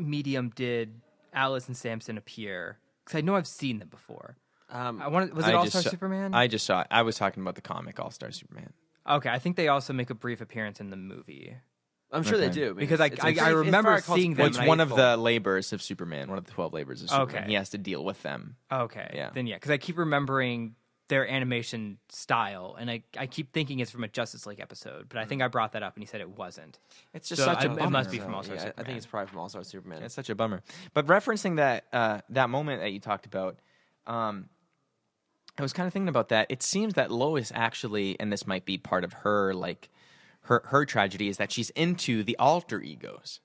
medium did Alice and Samson appear? Because I know I've seen them before. Was it All-Star Superman? I just saw it. I was talking about the comic All-Star Superman. Okay, I think they also make a brief appearance in the movie. I'm sure they do. Because I remember seeing them. It's one of the labors of Superman, one of the 12 labors of Superman. Okay. He has to deal with them. Okay. Yeah. Then, because I keep remembering their animation style, and I keep thinking it's from a Justice League episode, but I think I brought that up, and he said it wasn't. It's just such a bummer. It must be from All-Star Superman. I think it's probably from All-Star Superman. It's such a bummer. But referencing that moment that you talked about, I was kind of thinking about that. It seems that Lois actually, and this might be part of her, like her tragedy, is that she's into the alter egos.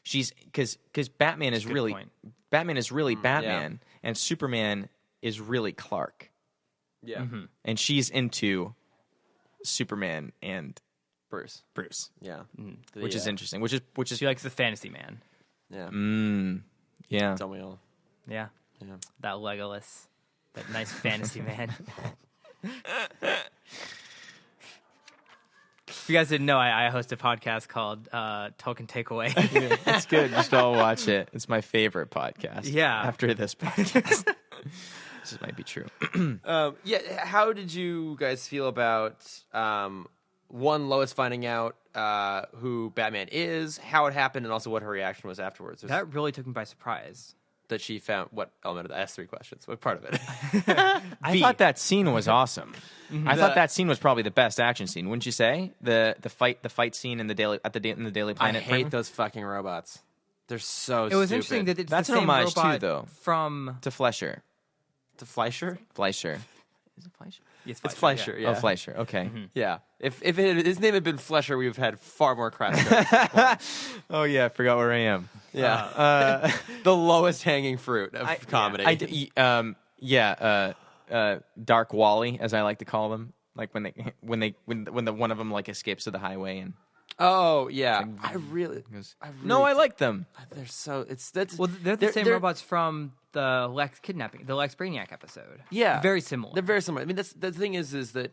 She's because Batman is really Batman, and Superman is really Clark. Yeah, and she's into Superman and Bruce. Yeah, which is interesting. Which is she likes the fantasy man. Yeah, yeah. Tell me all. Yeah, that Legolas. That nice fantasy man. If you guys didn't know, I host a podcast called Tolkien Takeaway. It's good. Just all watch it. It's my favorite podcast. Yeah. After this podcast. This might be true. How did you guys feel about one, Lois finding out who Batman is, how it happened, and also what her reaction was afterwards? That really took me by surprise. that she found. What element of the asked 3 questions? What part of it? I thought that scene was awesome. I thought that scene was probably the best action scene. Wouldn't you say? The fight scene in the Daily Planet. I hate those fucking robots. They're so. It was stupid. interesting that it's That's the an same homage robot too, though. From To Fleischer. To Fleischer. Is it Fleischer? It's It's Fleischer. Yeah. Oh, Fleischer. Okay. Yeah. If his name had been Fleischer, we would have had far more crash jokes. Oh yeah, I forgot where I am. Yeah. The lowest hanging fruit of comedy. Dark Wally, as I like to call them, like when one of them like escapes to the highway and. Oh yeah, I really like them. They're so they're the same robots from the Lex kidnapping, the Lex Brainiac episode. Yeah, very similar. They're very similar. I mean, that's the thing is that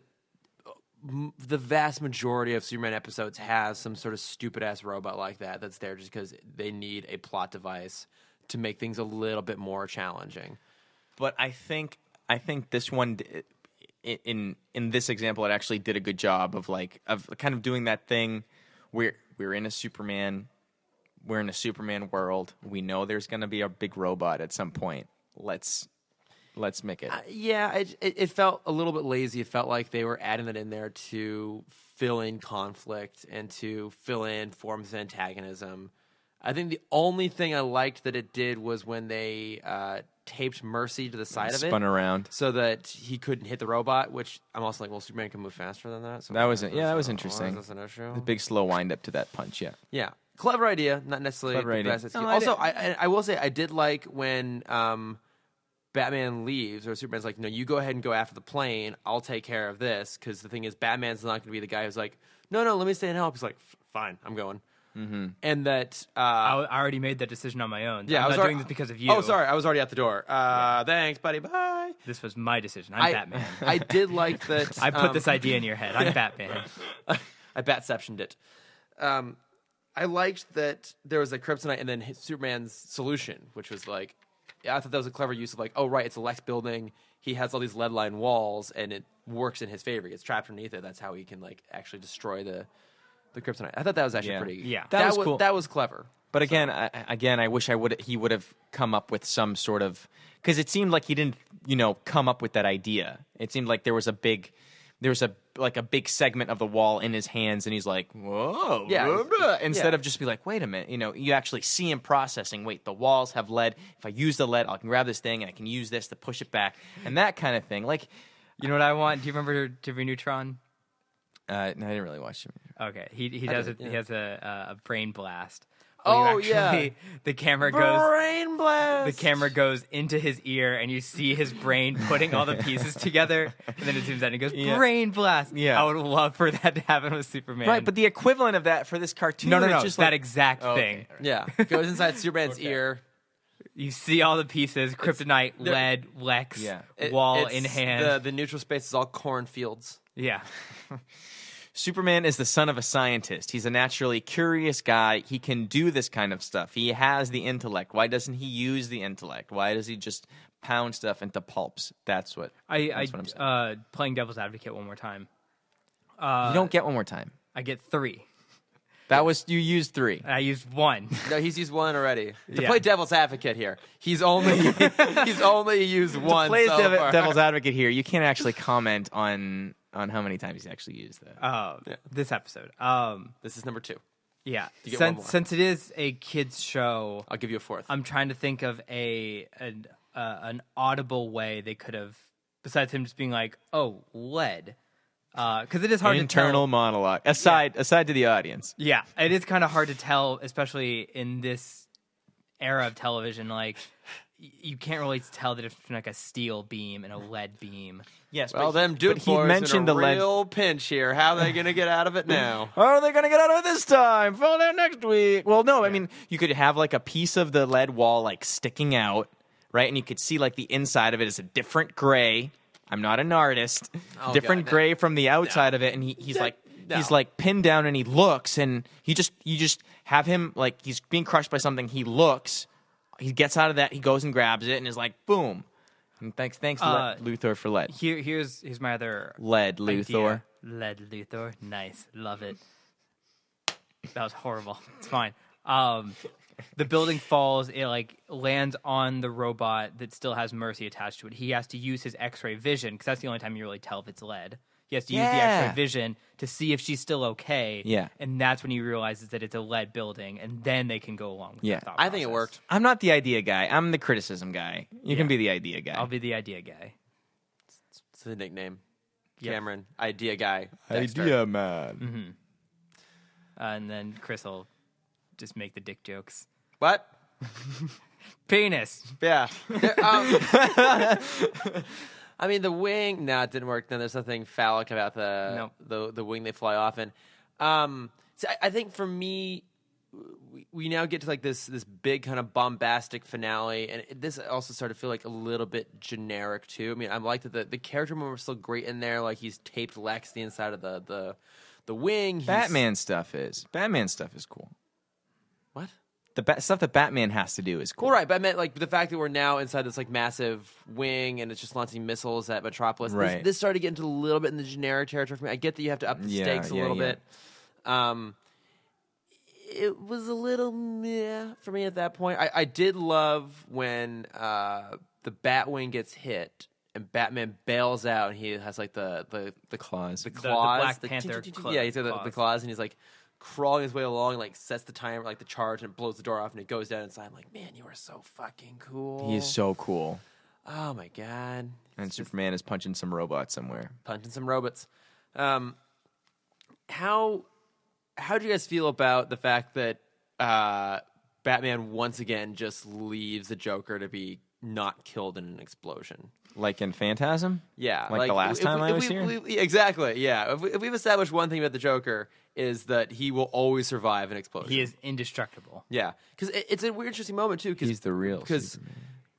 the vast majority of Superman episodes has some sort of stupid ass robot like that that's there just because they need a plot device to make things a little bit more challenging. But I think this one. In this example, it actually did a good job of kind of doing that thing. We're in a Superman world. We know there's going to be a big robot at some point. Let's make it. It felt a little bit lazy. It felt like they were adding that in there to fill in conflict and to fill in forms of antagonism. I think the only thing I liked that it did was when they taped Mercy to the side of it. Spun around. So that he couldn't hit the robot, which I'm also like, well, Superman can move faster than that. So that was interesting. Is this an issue? The big slow wind up to that punch, yeah. Yeah. Clever idea, not necessarily the best. No, also, I will say I did like when Batman leaves, or Superman's like, no, you go ahead and go after the plane. I'll take care of this. Because the thing is, Batman's not going to be the guy who's like, no, let me stay and help. He's like, fine, I'm going. Mm-hmm. And that I already made that decision on my own. Yeah, I'm not doing this because of you. Oh, sorry, I was already at the door. Thanks, buddy. Bye. This was my decision. I'm Batman. I did like that. I put this idea in your head. I'm Batman. I Batceptioned it. I liked that there was a kryptonite and then Superman's solution, which was like, I thought that was a clever use of like, oh right, it's a Lex building. He has all these lead-lined walls, and it works in his favor. He gets trapped underneath it. That's how he can like actually destroy the kryptonite. I thought that was actually pretty. Yeah, that was cool. That was clever. But again, I wish he would have come up with some sort of, because it seemed like he didn't, come up with that idea. It seemed like there was a big segment of the wall in his hands, and he's like, whoa, blah, blah. Instead of just be like, wait a minute, you actually see him processing. Wait, the walls have lead. If I use the lead, I can grab this thing and I can use this to push it back, and that kind of thing. Like, you know what I want? Do you remember Jimmy Neutron? No, I didn't really watch him. Okay, he has a brain blast. The camera goes into his ear, and you see his brain putting all the pieces together, and then it zooms out and it goes brain blast. Yeah, I would love for that to happen with Superman. Right, but the equivalent of that for this cartoon, no, is just that exact thing. Okay. Yeah, goes inside Superman's ear. You see all the pieces: kryptonite, lead, Lex, wall in hand. The neutral space is all cornfields. Yeah. Superman is the son of a scientist. He's a naturally curious guy. He can do this kind of stuff. He has the intellect. Why doesn't he use the intellect? Why does he just pound stuff into pulps? That's what I'm saying. Playing devil's advocate one more time. You don't get one more time. I get 3. You used 3. I used 1. No, he's used 1 already. To play devil's advocate here, he's only used 1. To play so far. devil's advocate here, you can't actually comment on how many times he's actually used that. This episode. This is number 2. Yeah. You get one more. Since it is a kids show, I'll give you a 4th. I'm trying to think of an audible way they could have, besides him just being like, "Oh, lead," because it is hard to tell. Internal monologue. Aside to the audience. Yeah, it is kind of hard to tell, especially in this era of television. Like, you can't really tell the difference between like a steel beam and a lead beam. Yes, well, them Duke he boys mentioned in a the lead. real pinch here. How are they going to get out of it now? How are they going to get out of it this time? Find out next week. Well, no, I mean, you could have like a piece of the lead wall like sticking out, right? And you could see like the inside of it is a different gray. I'm not an artist. Different gray from the outside of it, and he's like pinned down, and he looks, and you just have him like he's being crushed by something. He looks, he gets out of that, he goes and grabs it, and is like boom. And thanks, Luthor for lead. Here's my other lead Luthor. Idea. Lead Luthor, nice, love it. That was horrible. It's fine. the building falls. It like lands on the robot that still has Mercy attached to it. He has to use his X-ray vision because that's the only time you really tell if it's lead. He has to use the X-ray vision to see if she's still okay. Yeah. And that's when he realizes that it's a lead building, and then they can go along with the thought I think it process. worked. I'm not the idea guy. I'm the criticism guy. You can be the idea guy. I'll be the idea guy. It's the nickname. Yep. Cameron, idea guy. Dexter. idea man. And then Chris will just make the dick jokes. What? Penis. Yeah. I mean, the wing. No, it didn't work. No, there's nothing phallic about the wing they fly off in. So I think for me, we now get to like this big kind of bombastic finale, and this also started to feel like a little bit generic too. I mean, I like that the character moments were still great in there. Like he's taped Lex to the inside of the wing. Batman stuff is cool. What? The stuff that Batman has to do is cool. Well, right, but I meant like the fact that we're now inside this like massive wing and it's just launching missiles at Metropolis. Right. This started to get into a little bit in the generic territory for me. I get that you have to up the stakes a little bit. It was a little meh for me at that point. I did love when the Batwing gets hit and Batman bails out and he has like the claws. the claws, Black Panther yeah, he's got the claws and he's like crawling his way along, like sets the timer, like the charge, and blows the door off, and it goes down inside. I'm like, man, you are so fucking cool. He's so cool. Oh my god! And Superman is punching some robot somewhere. Punching some robots. How do you guys feel about the fact that Batman once again just leaves the Joker to be not killed in an explosion? Like in Phantasm? Yeah. Like the last time I was here? Exactly, yeah. If we've established one thing about the Joker is that he will always survive an explosion. He is indestructible. Yeah. Because it's a weird, interesting moment, too. He's the real Because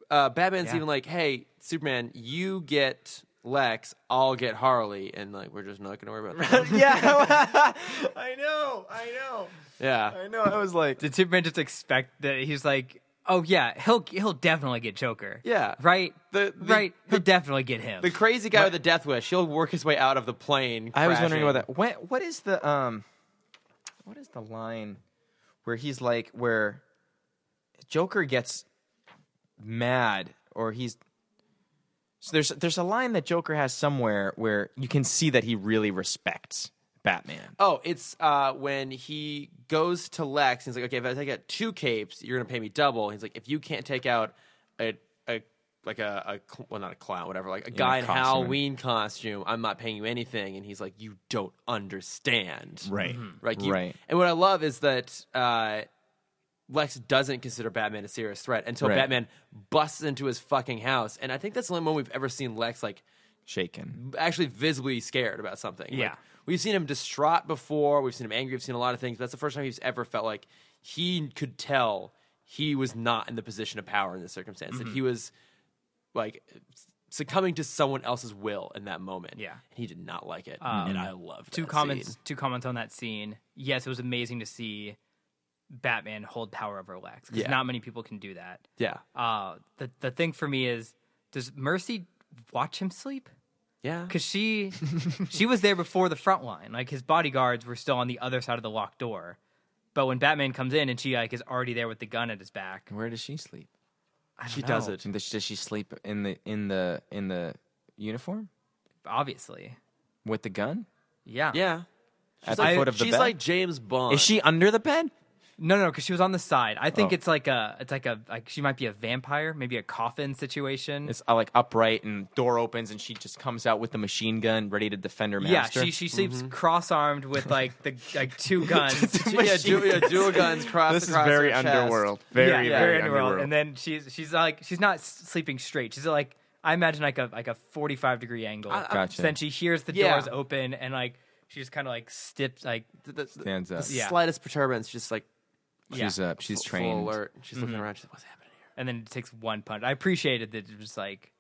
Superman. Batman's even like, hey, Superman, you get Lex, I'll get Harley. And, like, we're just not going to worry about that. Yeah. I know. Yeah. I know. I was like... Did Superman just expect that he's like, oh yeah, he'll definitely get Joker. Yeah. Right? The He'll definitely get him. The crazy guy with the death wish, he'll work his way out of the plane. I was crashing. wondering about that. What is the line where he's like, where Joker gets mad or he's... So there's a line that Joker has somewhere where you can see that he really respects Batman. Oh, it's when he goes to Lex. And he's like, okay, if I take out 2 capes, you're gonna pay me double. He's like, if you can't take out a not a clown, whatever, like a guy in a costume. Halloween costume, I'm not paying you anything. And he's like, you don't understand, Right. Right. Right. And what I love is that Lex doesn't consider Batman a serious threat until Right. Batman busts into his fucking house. And I think that's the only moment we've ever seen Lex like Shaken. actually visibly scared about something. Yeah. Like, we've seen him distraught before. We've seen him angry. We've seen a lot of things. But that's the first time he's ever felt like he could tell he was not in the position of power in this circumstance. That he was like succumbing to someone else's will in that moment. Yeah. And he did not like it. And I loved Two that comments. scene. 2 comments on that scene. Yes, it was amazing to see Batman hold power over Lex because Yeah. not many people can do that. Yeah. The thing for me is, does Mercy watch him sleep? Yeah. Because she was there before the front line. Like his bodyguards were still on the other side of the locked door. But when Batman comes in and she like is already there with the gun at his back, Where does she sleep? She does it. Does she sleep in the uniform obviously. with the gun Yeah. Yeah. at the foot of the She's bed? like James Bond. Is she under the bed? No, because she was on the side. I think Oh. it's like she might be a vampire, maybe a coffin situation. It's like upright and door opens and she just comes out with the machine gun ready to defend her yeah, master. she sleeps cross-armed with like 2 guns. yeah, dual guns crossed This is across very her chest. underworld. Very Very underworld. underworld. And then she's like she's not sleeping straight. She's like I imagine like a 45-degree angle. Gotcha. So then she hears the Yeah. doors open and like she just kind of like steps like Stands up. Yeah. Slightest perturbance, just like She's up. She's full trained. alert. She's looking around. She's like, what's happening here? and then it takes one punch. I appreciated that it was like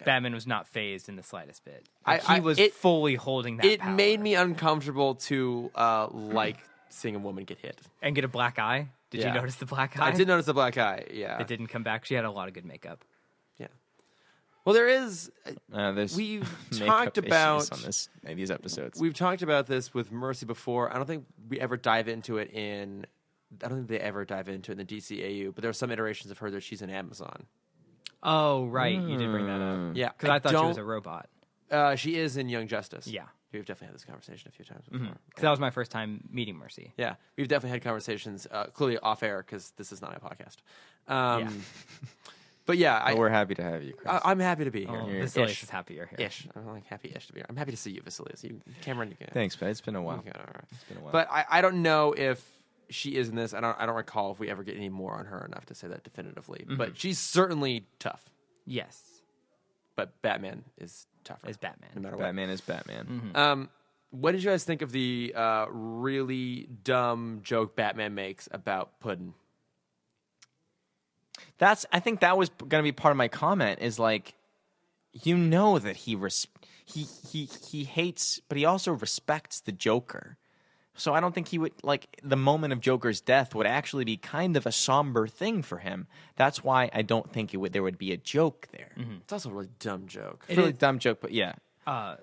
Batman was not phased in the slightest bit. Like, he was fully holding that It power. made me uncomfortable to like seeing a woman get hit. And get a black eye. Did Yeah. you notice the black eye? I did notice the black eye. Yeah. It didn't come back. She had a lot of good makeup. Yeah. Well, there is. There's We've makeup talked issues about these episodes. We've talked about this with Mercy before. I don't think we ever dive into it in I don't think they ever dive into it in the DCAU, but there are some iterations of her that she's an Amazon. Oh, right. You did bring that up. Yeah, Because I thought she was a robot. She is in Young Justice. Yeah. We've definitely had this conversation a few times before. Because that was my first time meeting Mercy. Yeah, we've definitely had conversations, clearly off air, because this is not a podcast. But yeah, Well, we're happy to have you, Chris. I'm happy to be here. Oh, Ish. Vasilios is happy you're here. Ish. I'm like happy-ish to be here. I'm happy to see you, Vasilios. Cameron, you can. Thanks, man. It's been a while. Okay, all right. It's been a while. But I don't know if she is in this. I don't recall if we ever get any more on her enough to say that definitively. But she's certainly tough. Yes. But Batman is tougher. Is Batman. No matter what. Batman is Batman. What did you guys think of the really dumb joke Batman makes about pudding? I think that was going to be part of my comment. Is like, you know that he hates, but he also respects the Joker. So I don't think he would like the moment of Joker's death would actually be kind of a somber thing for him. That's why I don't think there would be a joke there. It's also a really dumb joke. It's a really dumb joke, but yeah.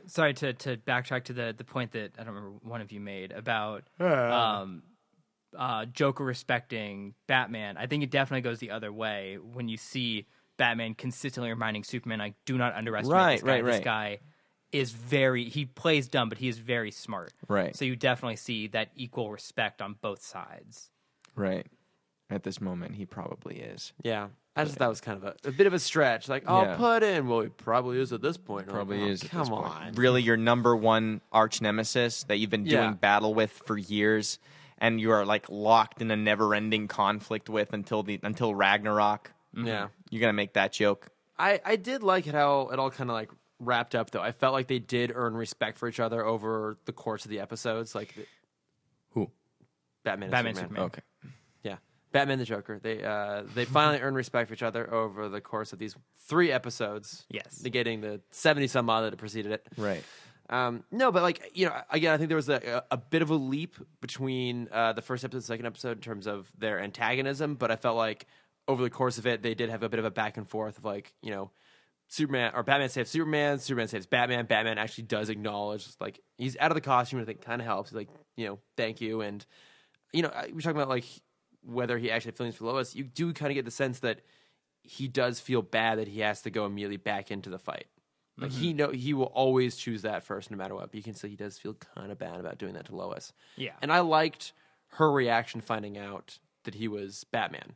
Sorry to backtrack to the point that I don't remember one of you made about Joker respecting Batman. I think it definitely goes the other way when you see Batman consistently reminding Superman, like, do not underestimate this guy. This guy is he plays dumb, but he is very smart. Right. So you definitely see that equal respect on both sides. Right. At this moment, he probably is. Yeah. I just thought that was kind of a bit of a stretch. Like, oh, Yeah. Put in. Well, he probably is at this point. Probably is. At Come this point. on. Really, your number one arch nemesis that you've been doing battle with for years, and you are like locked in a never-ending conflict with until Ragnarok. Yeah. You're gonna make that joke. I did like how it all kind of like wrapped up, though. I felt like they did earn respect for each other over the course of the episodes. Like, Who? Batman Batman and and Superman. Okay. Yeah. Batman and the Joker. They finally earned respect for each other over the course of these 3 episodes. Yes. Negating the 70-some odd that preceded it. Right. No, but like, you know, again, I think there was a bit of a leap between the first episode and the second episode in terms of their antagonism, but I felt like over the course of it, they did have a bit of a back and forth of like, you know, Batman saves Superman saves Batman. Batman actually does acknowledge, like, he's out of the costume, and I think kind of helps. He's like, you know, thank you. And, you know, we're talking about like whether he actually had feelings for Lois. You do kind of get the sense that he does feel bad that he has to go immediately back into the fight. Like, he will always choose that first no matter what. But you can see he does feel kind of bad about doing that to Lois. Yeah. And I liked her reaction finding out that he was Batman.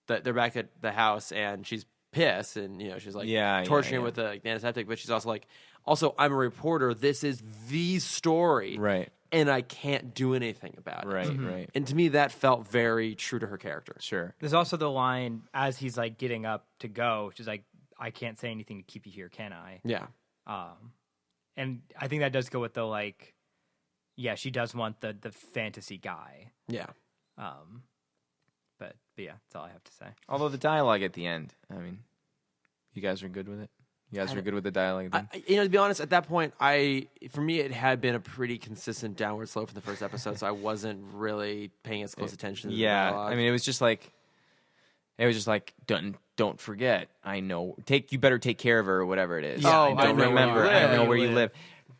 That they're back at the house and she's pissed and, you know, she's like torturing him with the antiseptic, but she's also like, I'm a reporter. This is the story. Right. And I can't do anything about it. Right. And to me, that felt very true to her character. Sure. There's also the line as he's like getting up to go, she's like, I can't say anything to keep you here, can I? Yeah. And I think that does go with the like, yeah, she does want the fantasy guy. Yeah. But yeah, that's all I have to say. Although the dialogue at the end, I mean, you guys are good with it? You guys are good with the dialogue at the end? You know, to be honest, at that point, for me, it had been a pretty consistent downward slope in the first episode, so I wasn't really paying as close attention to the dialogue. I mean, it was just like, don't forget. I know. You better take care of her or whatever it is. Yeah, I don't remember. I know where you live. live.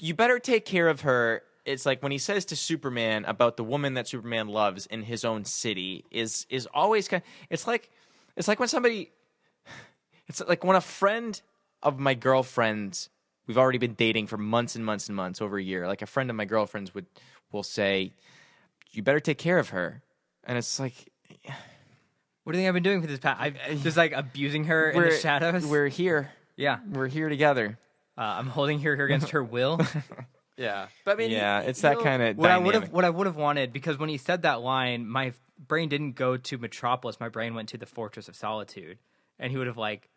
You better take care of her. It's like when he says to Superman about the woman that Superman loves in his own city is always kind of, it's like when somebody, it's like when a friend of my girlfriend's, we've already been dating for months and months and months, over a year. Like a friend of my girlfriend's will say, you better take care of her. And it's like, What do you think I've been doing for this past? I'm just like abusing her in the shadows. We're here. Yeah. We're here together. I'm holding her against her will. Yeah. But I mean, Yeah, it's that kind of What dynamic. I would have wanted, because when he said that line, my brain didn't go to Metropolis. My brain went to the Fortress of Solitude, and he would have like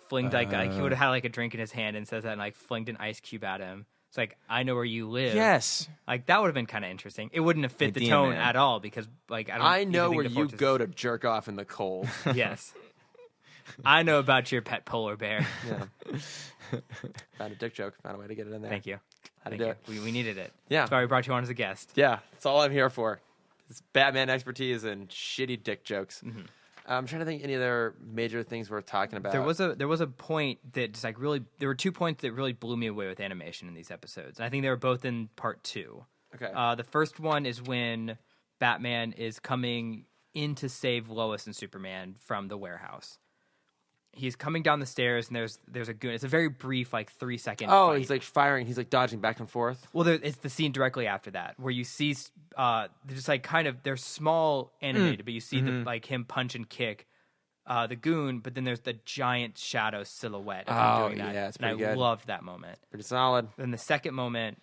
flinged like he would have had like a drink in his hand and says that and like flinged an ice cube at him. It's like, I know where you live. Yes. Like that would have been kind of interesting. It wouldn't have fit the Idea, tone man. at all because like I know even where think you the go to jerk off in the cold. Yes. I know about your pet polar bear. Yeah. Found a dick joke. Found a way to get it in there. Thank you. How to Thank do you. it. We needed it. Yeah. That's why we brought you on as a guest. Yeah, that's all I'm here for. It's Batman expertise and shitty dick jokes. I'm trying to think any other major things worth talking about. There was a point that just like really, there were 2 points that really blew me away with animation in these episodes. And I think they were both in part 2. Okay. The first one is when Batman is coming in to save Lois and Superman from the warehouse. He's coming down the stairs, and there's a goon. It's a very brief, like 3-second Oh, fight. he's like firing. He's like dodging back and forth. Well, it's the scene directly after that where you see, they're just like kind of, they're small animated, but you see the, like him punch and kick the goon, but then there's the giant shadow silhouette of him doing that. Yeah, it's and pretty I good. loved that moment. Pretty solid. Then the second moment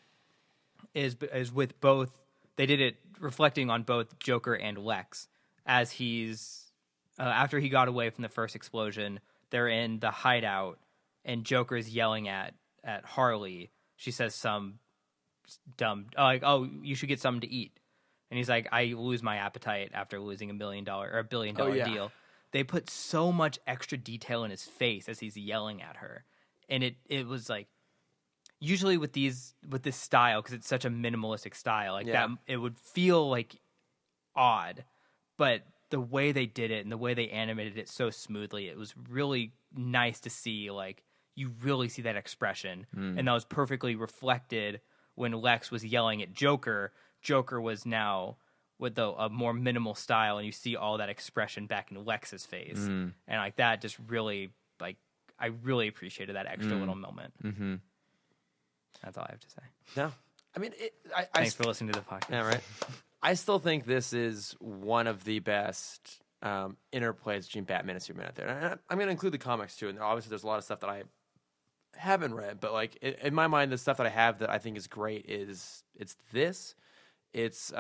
is with both. They did it reflecting on both Joker and Lex as he's after he got away from the first explosion. They're in the hideout, and Joker is yelling at Harley. She says some dumb, like, "Oh, you should get something to eat." And he's like, "I lose my appetite after losing $1 million or $1 billion deal." They put so much extra detail in his face as he's yelling at her, and it was like, usually with this style, because it's such a minimalistic style, like that, it would feel like odd, but the way they did it and the way they animated it so smoothly, it was really nice to see. Like, you really see that expression, and that was perfectly reflected when Lex was yelling at Joker. Joker was now with a more minimal style, and you see all that expression back in Lex's face, and like that just really, like, I really appreciated that extra little moment. Mm-hmm. That's all I have to say. No, I mean, thanks for listening to the podcast. Yeah, right. I still think this is one of the best interplays between Batman and Superman out there. And I'm going to include the comics too. And obviously, there's a lot of stuff that I haven't read, but like in my mind, the stuff that I have that I think is great is it's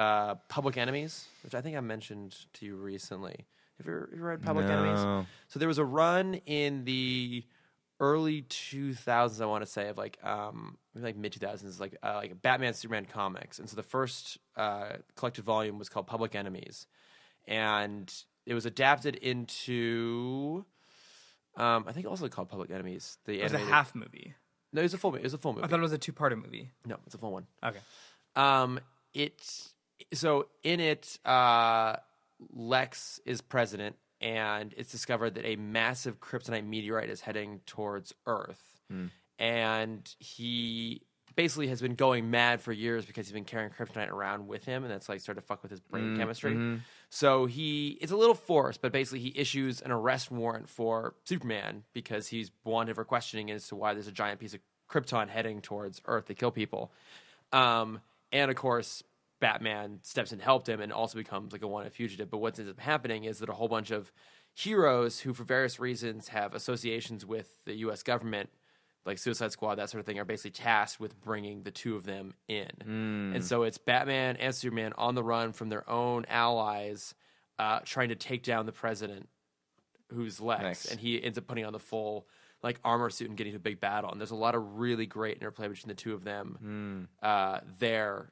Public Enemies, which I think I mentioned to you recently. Have you read Public Enemies? So there was a run in the early 2000s, I want to say, of like maybe like mid 2000s, like Batman Superman comics. And so the first collected volume was called Public Enemies, and it was adapted into I think also called Public Enemies. It was a half movie. No, it was a full movie. It was a full movie. I thought it was a two-parter movie. No, it's a full one. Okay. So in it, Lex is president, and it's discovered that a massive kryptonite meteorite is heading towards Earth. And he basically has been going mad for years because he's been carrying kryptonite around with him, and that's like started to fuck with his brain chemistry. So it's a little forced, but basically he issues an arrest warrant for Superman because he's wanted for questioning as to why there's a giant piece of Krypton heading towards Earth to kill people. And of course, Batman steps in and helped him and also becomes like a wanted fugitive. But what ends up happening is that a whole bunch of heroes who for various reasons have associations with the U.S. government, like Suicide Squad, that sort of thing, are basically tasked with bringing the two of them in. And so it's Batman and Superman on the run from their own allies, trying to take down the president, who's Lex. And he ends up putting on the full like armor suit and getting to a big battle. And there's a lot of really great interplay between the two of them there.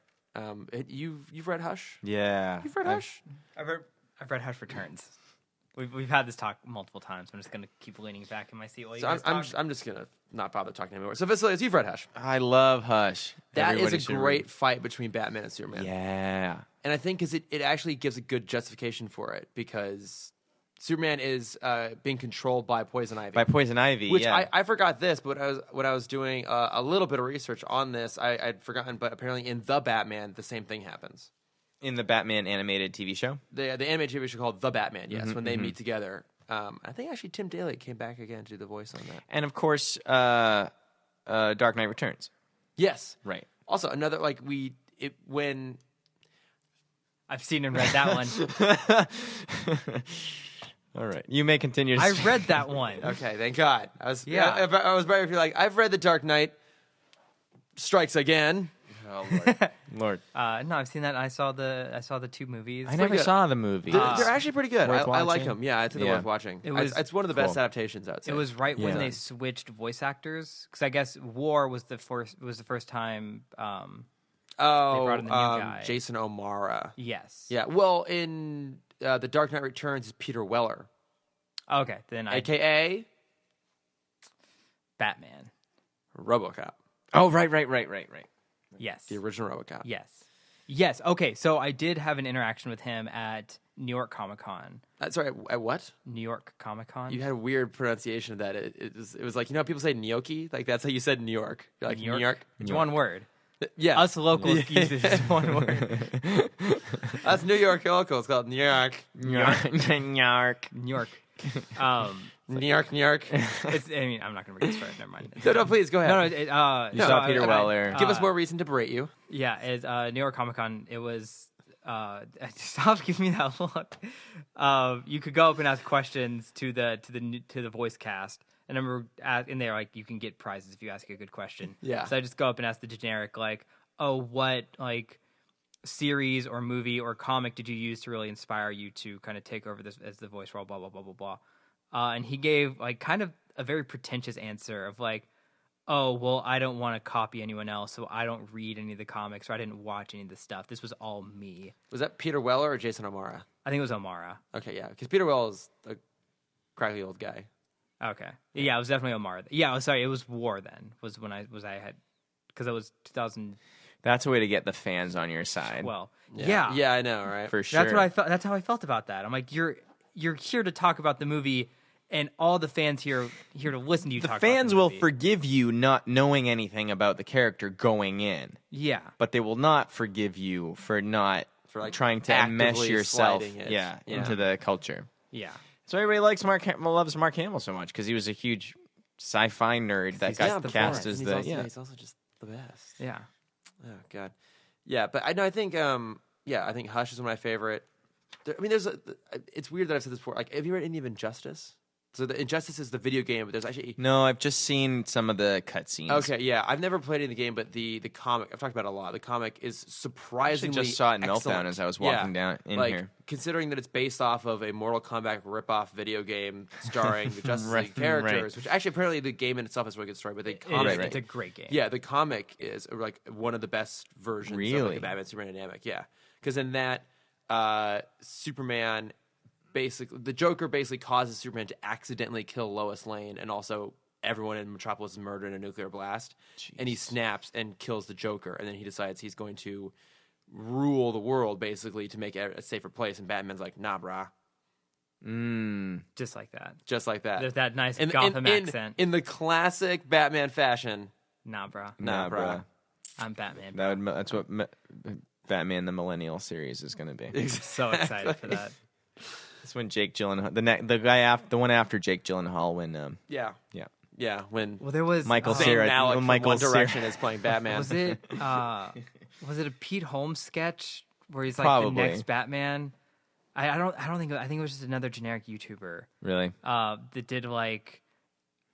You've read Hush? Yeah. You've read Hush? I've read Hush Returns. We've had this talk multiple times. I'm just going to keep leaning back in my seat while you guys talk. I'm just going to not bother talking anymore. So Vasilios, you've read Hush. I love Hush. That Everybody is a great fight between Batman and Superman. Yeah. And I think because it actually gives a good justification for it, because Superman is being controlled by Poison Ivy. By Poison Ivy, which yeah. I forgot this, but when I was doing a little bit of research on this, I'd forgotten, but apparently in The Batman, the same thing happens. In the Batman animated TV show? The animated TV show called The Batman, yes, when they meet together. I think actually Tim Daly came back again to do the voice on that. And of course, Dark Knight Returns. Yes. Right. Also, another, when... I've seen and read that one. All right. You may continue. I read that one. Okay, thank God. I was Yeah. I was very like, I've read The Dark Knight Strikes Again. Oh, Lord. No, I've seen that. I saw the two movies. I never saw the movie. They're actually pretty good. Worth I like watching? them. Yeah, I think they're worth watching. It's one of the best adaptations, I would say. It was right when Yeah. they switched voice actors, because I guess War was the first time. brought in the new guy. Jason O'Mara. Yes. Yeah. Well, in The Dark Knight Returns is Peter Weller, Okay, then aka Batman. RoboCop, Oh, right. Yes. the original RoboCop. Yes. Okay, so I did have an interaction with him at New York Comic Con. Sorry, at what? New York Comic Con. You had a weird pronunciation of that. It was like, you know how people say gnocchi? Like, that's how you said New York. You're like, New York? It's one word. Yeah. Us locals use this as one word. Us New York locals. It's called New York. New York. New York. New York, New York. I'm not going to bring this right. Never mind. No, please, go ahead. You saw Peter Weller. Give us more reason to berate you. Yeah, it's New York Comic Con. It was stop giving me that look. You could go up and ask questions to the voice cast, and I remember in there like you can get prizes if you ask a good question. Yeah. So I just go up and ask the generic like, oh, what like series or movie or comic did you use to really inspire you to kind of take over this as the voice role? Blah blah blah blah blah. And he gave like kind of a very pretentious answer of like, oh, well, I don't want to copy anyone else, so I don't read any of the comics, or I didn't watch any of the stuff. This was all me. Was that Peter Weller or Jason O'Mara? I think it was O'Mara. Okay, yeah, because Peter Weller is a crackly old guy. Okay. Yeah, it was definitely O'Mara. Yeah, sorry, it was War then, was when I had, because it was 2012. That's a way to get the fans on your side. Yeah. Yeah, I know, right? For sure. That's what I felt. That's how I felt about that. I'm like, you're here to talk about the movie, and all the fans here to listen to you talk about the movie. The fans will forgive you not knowing anything about the character going in. Yeah. But they will not forgive you for not trying to enmesh yourself into the culture. Yeah. So everybody loves Mark Hamill so much because he was a huge sci-fi nerd that got cast as the He's also just the best. Yeah. Oh God. Yeah, but I think I think Hush is one of my favorite. It's weird that I've said this before. Like, have you read any of Injustice? So the Injustice is the video game, but there's actually No, I've just seen some of the cutscenes. Okay, yeah, I've never played any of the game, but the comic I've talked about it a lot. The comic is surprisingly I just saw it in excellent. Meltdown as I was walking down in here. Considering that it's based off of a Mortal Kombat rip-off video game starring the Justice League characters, which actually apparently the game in itself is a really good story, but the comic it's a great game. Yeah, the comic is like one of the best versions of like, the Batman Superman dynamic. Yeah, because in that Superman. Basically, the Joker basically causes Superman to accidentally kill Lois Lane, and also everyone in Metropolis is murdered in a nuclear blast. Jeez. And he snaps and kills the Joker, and then he decides he's going to rule the world basically to make it a safer place. And Batman's like, "Nah, brah." Just like that. Just like that. There's that nice Gotham accent in the classic Batman fashion. Nah, brah. Nah, brah. I'm Batman. That's what Batman the Millennial series is going to be. So excited for that. That's when Jake Gyllenhaal, the one after Jake Gyllenhaal, when when there was Michael Cera, Malick from One Direction is playing Batman. Was it a Pete Holmes sketch where he's like Probably. the next Batman? I think it was just another generic YouTuber. Really? That did like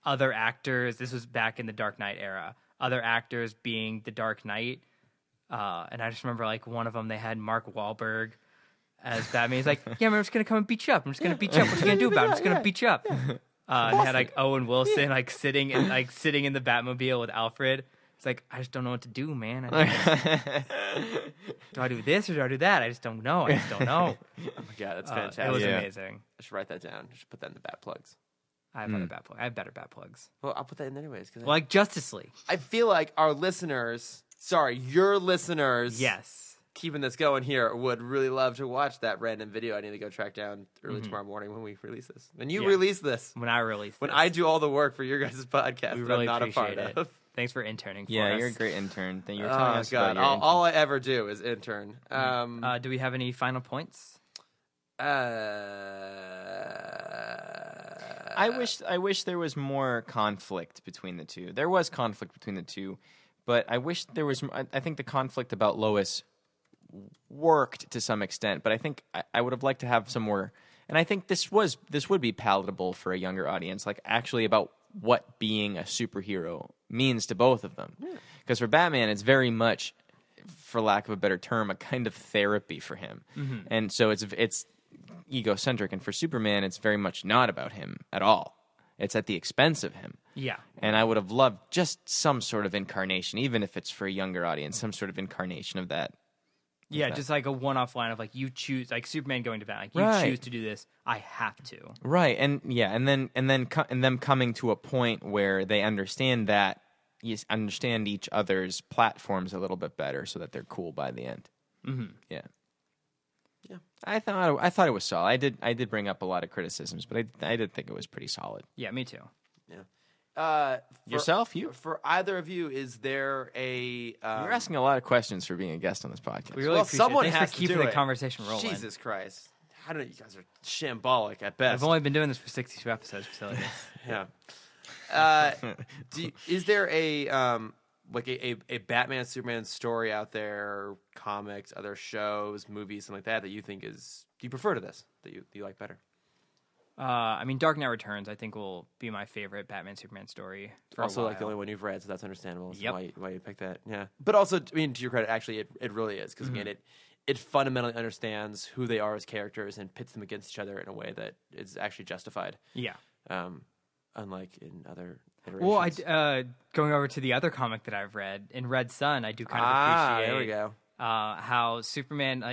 other actors. This was back in the Dark Knight era. Other actors being the Dark Knight, and I just remember like one of them they had Mark Wahlberg as Batman. He's like, yeah, I'm just going to come and beat you up. I'm just going to beat you up. What you going to do about it? I'm just going to beat you up. And he had like Owen Wilson like sitting in the Batmobile with Alfred. It's like, I just don't know what to do, man. Do I do this or do I do that? I just don't know. Oh my God, that's fantastic. It was amazing. I should write that down. I should put that in the Bat Plugs. I have other Bat plugs. I have better Bat Plugs. Well, I'll put that in anyways. Like Justice League. I feel like our listeners, your listeners. Yes. Keeping this going here, would really love to watch that random video. I need to go track down early tomorrow morning when we release this. When you release this. When I release this. When I do all the work for your guys' podcast we that really I'm not a appreciate part it. of. Thanks for interning for us. Yeah, you're a great intern. Thank you for telling us God. about your All I ever do is intern. Do we have any final points? I wish there was more conflict between the two. There was conflict between the two, but I wish there was. I think the conflict about Lois worked to some extent, but I think I would have liked to have some more. And I think this would be palatable for a younger audience, like actually about what being a superhero means to both of them. Because for Batman, it's very much, for lack of a better term, a kind of therapy for him, and so it's egocentric. And for Superman, it's very much not about him at all. It's at the expense of him. Yeah. And I would have loved just some sort of incarnation, even if it's for a younger audience, some sort of incarnation of that. Yeah, just like a one-off line of like you choose, like Superman going to Batman, like you choose to do this, I have to. Right, and them coming to a point where they understand that understand each other's platforms a little bit better, so that they're cool by the end. Mm-hmm. Yeah. I thought it was solid. I did bring up a lot of criticisms, but I did think it was pretty solid. Yeah, me too. Yeah. Yourself? You? For either of you, is there a? You're asking a lot of questions for being a guest on this podcast. We really Well, appreciate someone it. Thanks has for to keeping do the it. conversation rolling. Jesus Christ! How do you guys are shambolic at best? I've only been doing this for 62 episodes, Vasilios. Yeah. Is there a like a Batman Superman story out there, comics, other shows, movies, something like that you think is you prefer to this that you like better? I mean, Dark Knight Returns, I think, will be my favorite Batman Superman story. For Also, a like the while. only one you've read, so that's understandable. So Yep. why you picked that? Yeah, but also, I mean, to your credit, actually, it really is because again, it fundamentally understands who they are as characters and pits them against each other in a way that is actually justified. Yeah. Unlike in other iterations. Well, going over to the other comic that I've read, in Red Sun, I do kind of appreciate there we go. How Superman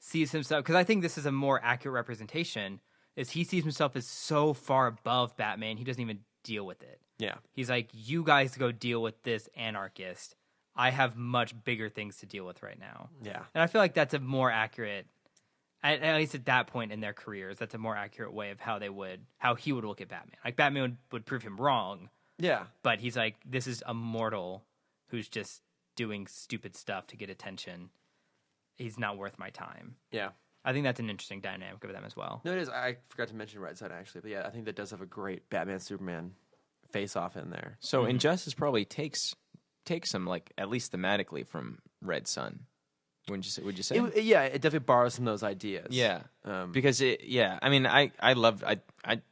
sees himself, because I think this is a more accurate representation. Is he sees himself as so far above Batman, he doesn't even deal with it. Yeah. He's like, you guys go deal with this anarchist. I have much bigger things to deal with right now. Yeah. And I feel like that's a more accurate, at least at that point in their careers, that's a more accurate way of how he would look at Batman. Like, Batman would prove him wrong, Yeah. but he's like, this is a mortal who's just doing stupid stuff to get attention. He's not worth my time. Yeah. I think that's an interesting dynamic of them as well. No, it is. I forgot to mention Red Sun actually, but yeah, I think that does have a great Batman Superman face off in there. So Injustice probably takes some, like, at least thematically from Red Sun. Would you say? It definitely borrows some of those ideas. Yeah, because I mean,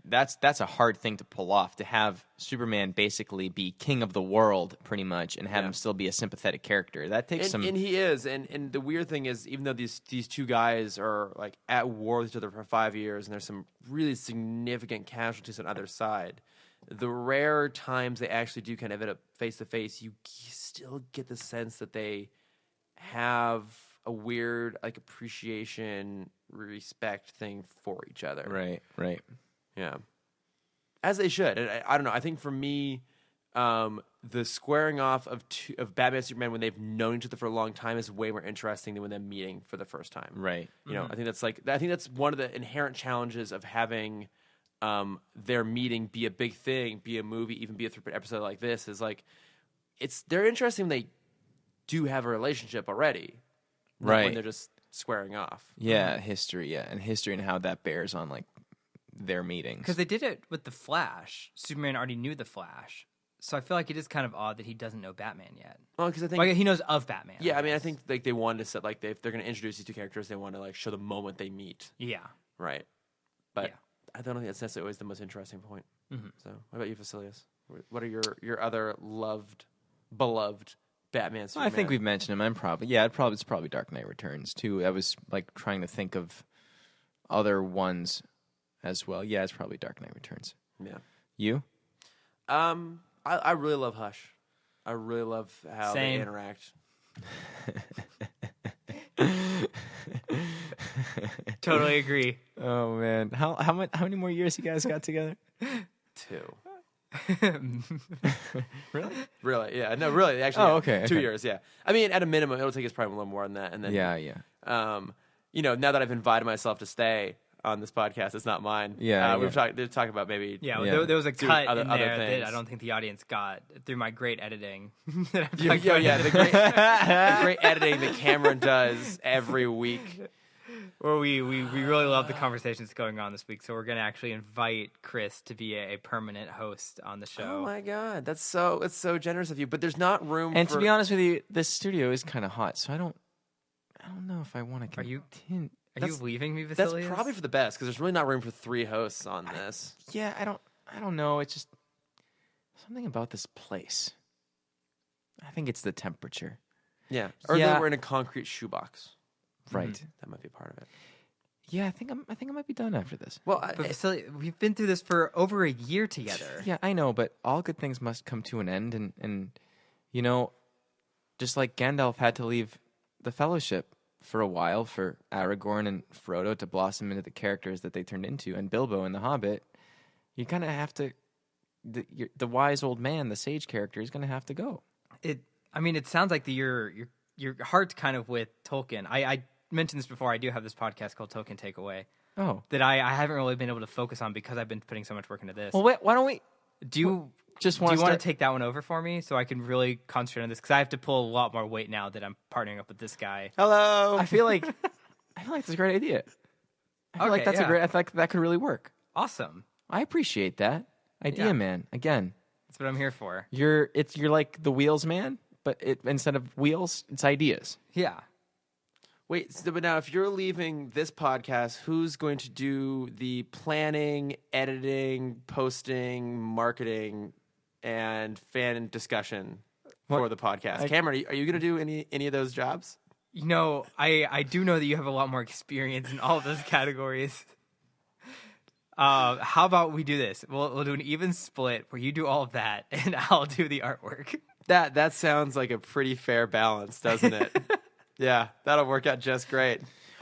that's a hard thing to pull off, to have Superman basically be king of the world pretty much, and have him still be a sympathetic character. That takes some. And he is, and the weird thing is, even though these two guys are like at war with each other for 5 years, and there's some really significant casualties on either side, the rare times they actually do kind of end up face to face, you still get the sense that they have a weird appreciation, respect thing for each other. Right. Yeah, as they should. And I don't know. I think for me, the squaring off of Batman and Superman when they've known each other for a long time is way more interesting than when they're meeting for the first time. Right. You know, I think that's one of the inherent challenges of having their meeting be a big thing, be a movie, even be a 3-part episode like this. Is they're interesting when they do have a relationship already, not when they're just squaring off. Yeah, history and how that bears on their meetings. Because they did it with the Flash. Superman already knew the Flash, so I feel like it is kind of odd that he doesn't know Batman yet. Well, because I think he knows of Batman. Yeah, I mean, I think they wanted to set if they're going to introduce these two characters, they want to show the moment they meet. Yeah. Right. But Yeah. I don't think that's necessarily always the most interesting point. Mm-hmm. So, what about you, Vasilios? What are your other beloved Batman? Superman? I think we've mentioned him. It's probably Dark Knight Returns too. I was trying to think of other ones as well. Yeah, it's probably Dark Knight Returns. Yeah. You? I really love Hush. I really love how Same. they interact. Totally agree. Oh man, how many more years you guys got together? 2. Really? Really? Yeah. No, really. Actually. Oh, yeah. okay, 2 okay. years. Yeah. I mean, at a minimum, it'll take us probably a little more than that. And then Yeah. now that I've invited myself to stay on this podcast, it's not mine. Yeah, We've talked about maybe. Yeah, Yeah. There was a Do cut other in there things. that I don't think the audience got through my great editing. that I've Yeah, done. the great editing that Cameron does every week. Or we really love the conversations going on this week, so we're going to actually invite Chris to be a permanent host on the show. Oh my God, it's so generous of you. But there's not room. And for... to be honest with you, this studio is kind of hot, so I don't know if I want to. Are you That's- leaving me, that's Vasilios? probably for the best because there's really not room for 3 hosts on this. Yeah, I don't know. It's just something about this place. I think it's the temperature. Yeah, or Yeah. that we're in a concrete shoebox. Right. That might be part of it. Yeah, I think I might be done after this. Well, But Vasilios, we've been through this for over a year together. Yeah, I know, but all good things must come to an end, and just like Gandalf had to leave the Fellowship for a while for Aragorn and Frodo to blossom into the characters that they turned into, and Bilbo and the Hobbit, you kind of have to. The wise old man, the sage character, is going to have to go. It sounds like your heart's kind of with Tolkien. I mentioned this before. I do have this podcast called Tolkien Takeaway Oh, that I haven't really been able to focus on because I've been putting so much work into this. well, why don't we? Do just Do want you to want to take that one over for me so I can really concentrate on this? Because I have to pull a lot more weight now that I'm partnering up with this guy. Hello. I feel like that's a great idea. I feel like Okay, yeah. I feel like that could really work. Awesome. I appreciate that idea, Yeah. man. Again, That's what I'm here for. you're like the wheels man, but instead of wheels, it's ideas. Yeah. Wait, so, but now if you're leaving this podcast, who's going to do the planning, editing, posting, marketing, and fan discussion for the podcast? Cameron, are you going to do any of those jobs? You know, I do know that you have a lot more experience in all of those categories. How about we do this? We'll do an even split where you do all of that and I'll do the artwork. That sounds like a pretty fair balance, doesn't it? Yeah, that'll work out just great.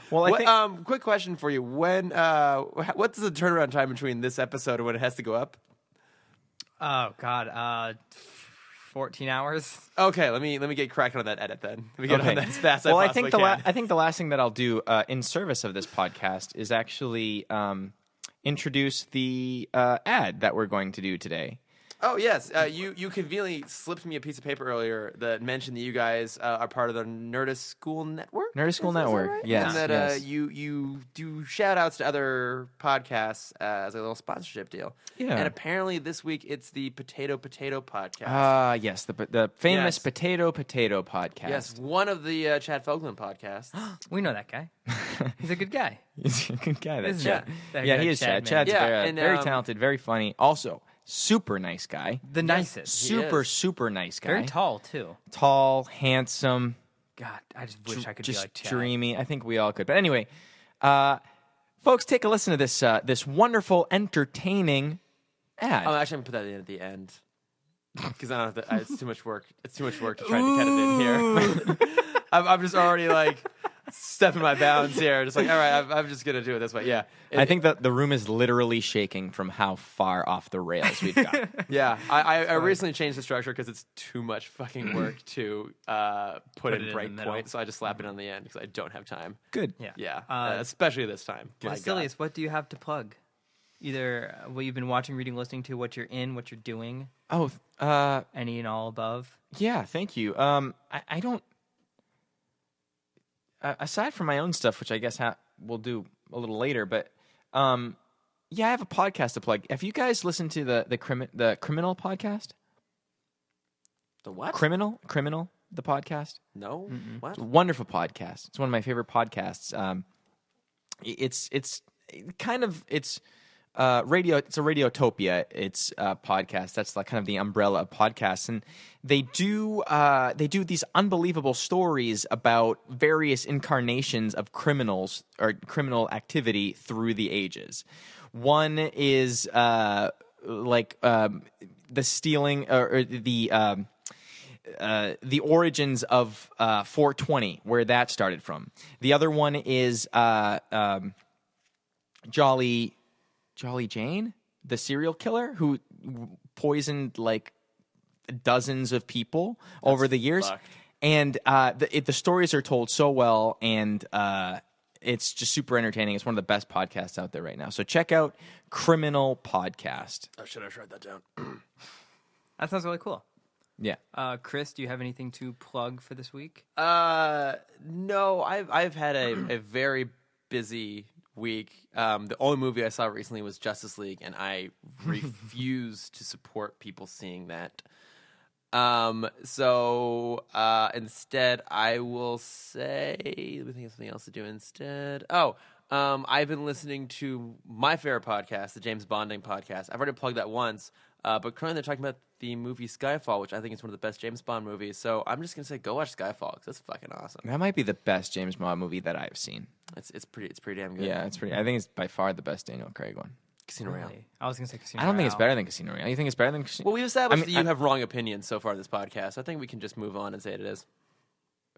Well, I think quick question for you: what's the turnaround time between this episode and when it has to go up? Oh God, 14 hours. Okay, let me get cracking on that edit then. Let me get on that as fast as well, I I possibly think can. I think the last thing that I'll do in service of this podcast is actually introduce the ad that we're going to do today. Oh yes, you conveniently slipped me a piece of paper earlier that mentioned that you guys are part of the Nerdist School Network. Nerdist School Is that Network, right? yes, And that yes. you do shout outs to other podcasts as a little sponsorship deal. Yeah. And apparently this week it's the Potato podcast. Yes, the famous Yes. Potato podcast. Yes, one of the Chad Fogland podcasts. We know that guy. He's a good guy. He's a good guy. That's Isn't Chad. that Yeah, good he is Chad, Chad. man? Chad's Yeah, very and, talented, very funny. Also, super nice guy. The nicest. Super nice guy. Very tall too. Tall, handsome, God, I just wish I could just be like Chad. dreamy. I think we all could. But anyway, folks, take a listen to this this wonderful, entertaining ad. I'm actually gonna put that in at the end because I don't have to. It's too much work. It's too much work to try to cut it in here. I'm just already like stepping my bounds here. Just like, all right, I'm just gonna do it this way. Yeah, I think that the room is literally shaking from how far off the rails we've got. yeah. I recently changed the structure because it's too much fucking work to put it in in the break middle. point. So I just slap it on the end because I don't have time. Good. Yeah. Yeah, especially this time. My God. Vasilios, what do you have to plug? Either what you've been watching, reading, listening to, what you're in, what you're doing, Oh, any and all above. yeah. Thank you. I don't. Aside from my own stuff, which I guess we'll do a little later, but yeah, I have a podcast to plug. Have you guys listened to the Criminal podcast? The what? Criminal, the podcast. No. What? It's a wonderful podcast. It's one of my favorite podcasts. It's radio. It's a Radiotopia. It's a podcast. That's like kind of the umbrella of podcasts, and they do these unbelievable stories about various incarnations of criminals or criminal activity through the ages. One is the stealing or the origins of 420, where that started from. The other one is Jolly Jane, the serial killer who poisoned like dozens of people over the years. fucked. And the stories are told so well, and it's just super entertaining. It's one of the best podcasts out there right now. So check out Criminal Podcast. Oh, should I write that down? That sounds really cool. Yeah. Chris, do you have anything to plug for this week? No, I've had a very busy week. The only movie I saw recently was Justice League, and I refuse to support people seeing that. So instead, I will say, let me think of something else to do instead. I've been listening to my favorite podcast, the James Bonding podcast. I've already plugged that once, but currently they're talking about the movie Skyfall, which I think is one of the best James Bond movies. So I'm just gonna say, go watch Skyfall because that's fucking awesome. That might be the best James Bond movie that I've seen. It's pretty damn good. Yeah, it's pretty. I think it's by far the best Daniel Craig one. Casino Royale. Really? I was going to say Casino I don't think it's Royale. better than Casino Royale. You think it's better than Casino? Well, we've established I mean, that you have wrong opinions so far in this podcast. I think we can just move on and say it is.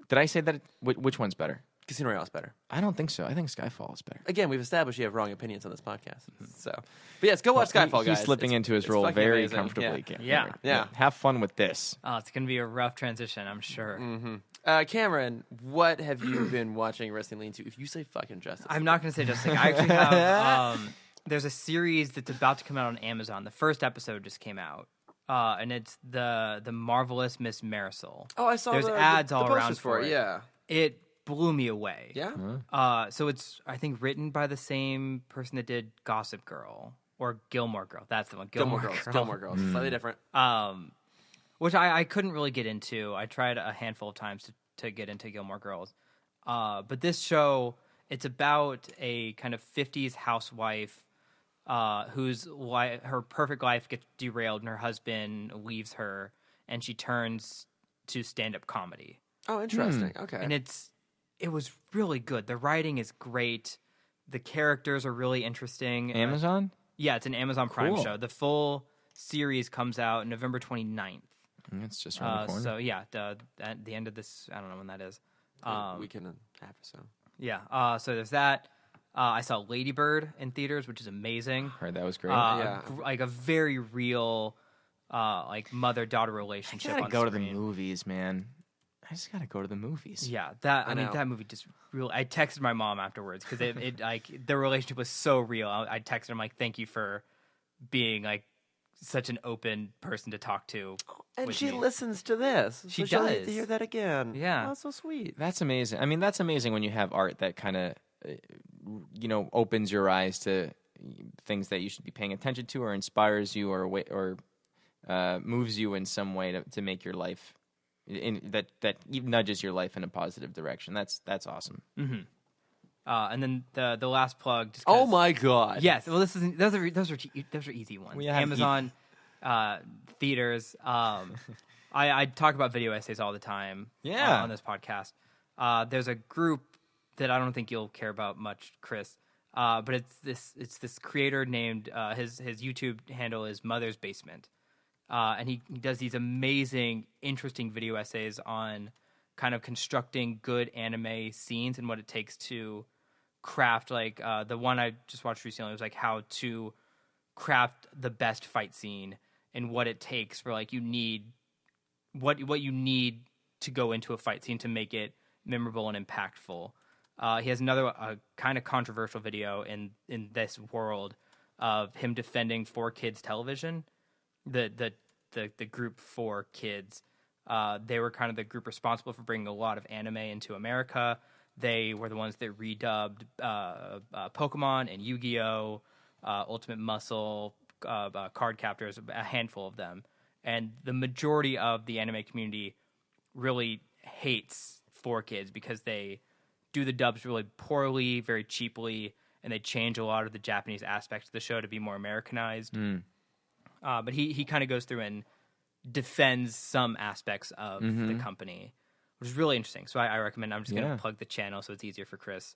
Did I say that? Which one's better? Casino Royale is better. I don't think so. I think Skyfall is better. Again, we've established you have wrong opinions on this podcast. So, but yes, go watch Skyfall, guys. He's slipping It's- into his it's role fucking very amazing. comfortably. Yeah. Cameron. Yeah. Have fun with this. Oh, it's going to be a rough transition, I'm sure. Cameron, what have you been watching wrestling lean to? If you say fucking Justice, I'm not going to say Justice League. I actually have. There's a series that's about to come out on Amazon. The first episode just came out. and it's the Marvelous Miss Marisol. Oh, I saw There's ads all the around posters for it. Yeah. It blew me away. Yeah. So it's, I think, written by the same person that did Gossip Girl or Gilmore Girl. That's the one. Gilmore Girls. Slightly different. Which I couldn't really get into. I tried a handful of times to get into Gilmore Girls. But this show, it's about a kind of 50s housewife whose her perfect life gets derailed and her husband leaves her, and she turns to stand-up comedy. Oh, interesting. Okay. And it was really good. The writing is great. The characters are really interesting. Amazon? Yeah, it's an Amazon Prime Cool. show. The full series comes out November 29th. It's just around the corner. So yeah, at the end of this, I don't know when that is. Weekend and a half or so. Yeah. So there's that. I saw Lady Bird in theaters, which is amazing. Heard that was great. Like a very real, like mother-daughter relationship. I gotta on go to the screen. movies, man. I just gotta go to the movies. Yeah, I mean know. that movie just real. I texted my mom afterwards because it like the relationship was so real. I texted her, I'm like, thank you for being like such an open person to talk to. And with she me. listens to this. She so she'll does. need to hear that again. Yeah. Oh, that's so sweet. That's amazing. I mean, that's amazing when you have art that kind of, opens your eyes to things that you should be paying attention to, or inspires you, or moves you in some way to make your life, that even nudges your life in a positive direction. That's awesome. Mm-hmm. And then the last plug. Just Oh my God. Yes. Well, those are easy ones. We have Amazon theaters. I talk about video essays all the time. Yeah. On this podcast. There's a group that I don't think you'll care about much, Chris. But it's this creator named his YouTube handle is Mother's Basement, and he does these amazing, interesting video essays on kind of constructing good anime scenes and what it takes to craft. Like the one I just watched recently was like how to craft the best fight scene and what it takes for like what you need to go into a fight scene to make it memorable and impactful. He has another kind of controversial video in this world of him defending 4Kids Television, the group 4Kids. They were kind of the group responsible for bringing a lot of anime into America. They were the ones that redubbed Pokemon and Yu-Gi-Oh, Ultimate Muscle, Card Captors, a handful of them. And the majority of the anime community really hates 4Kids because they do the dubs really poorly, very cheaply, and they change a lot of the Japanese aspects of the show to be more Americanized. But he kind of goes through and defends some aspects of the company, which is really interesting. So I recommend. I'm just going to plug the channel so it's easier for Chris.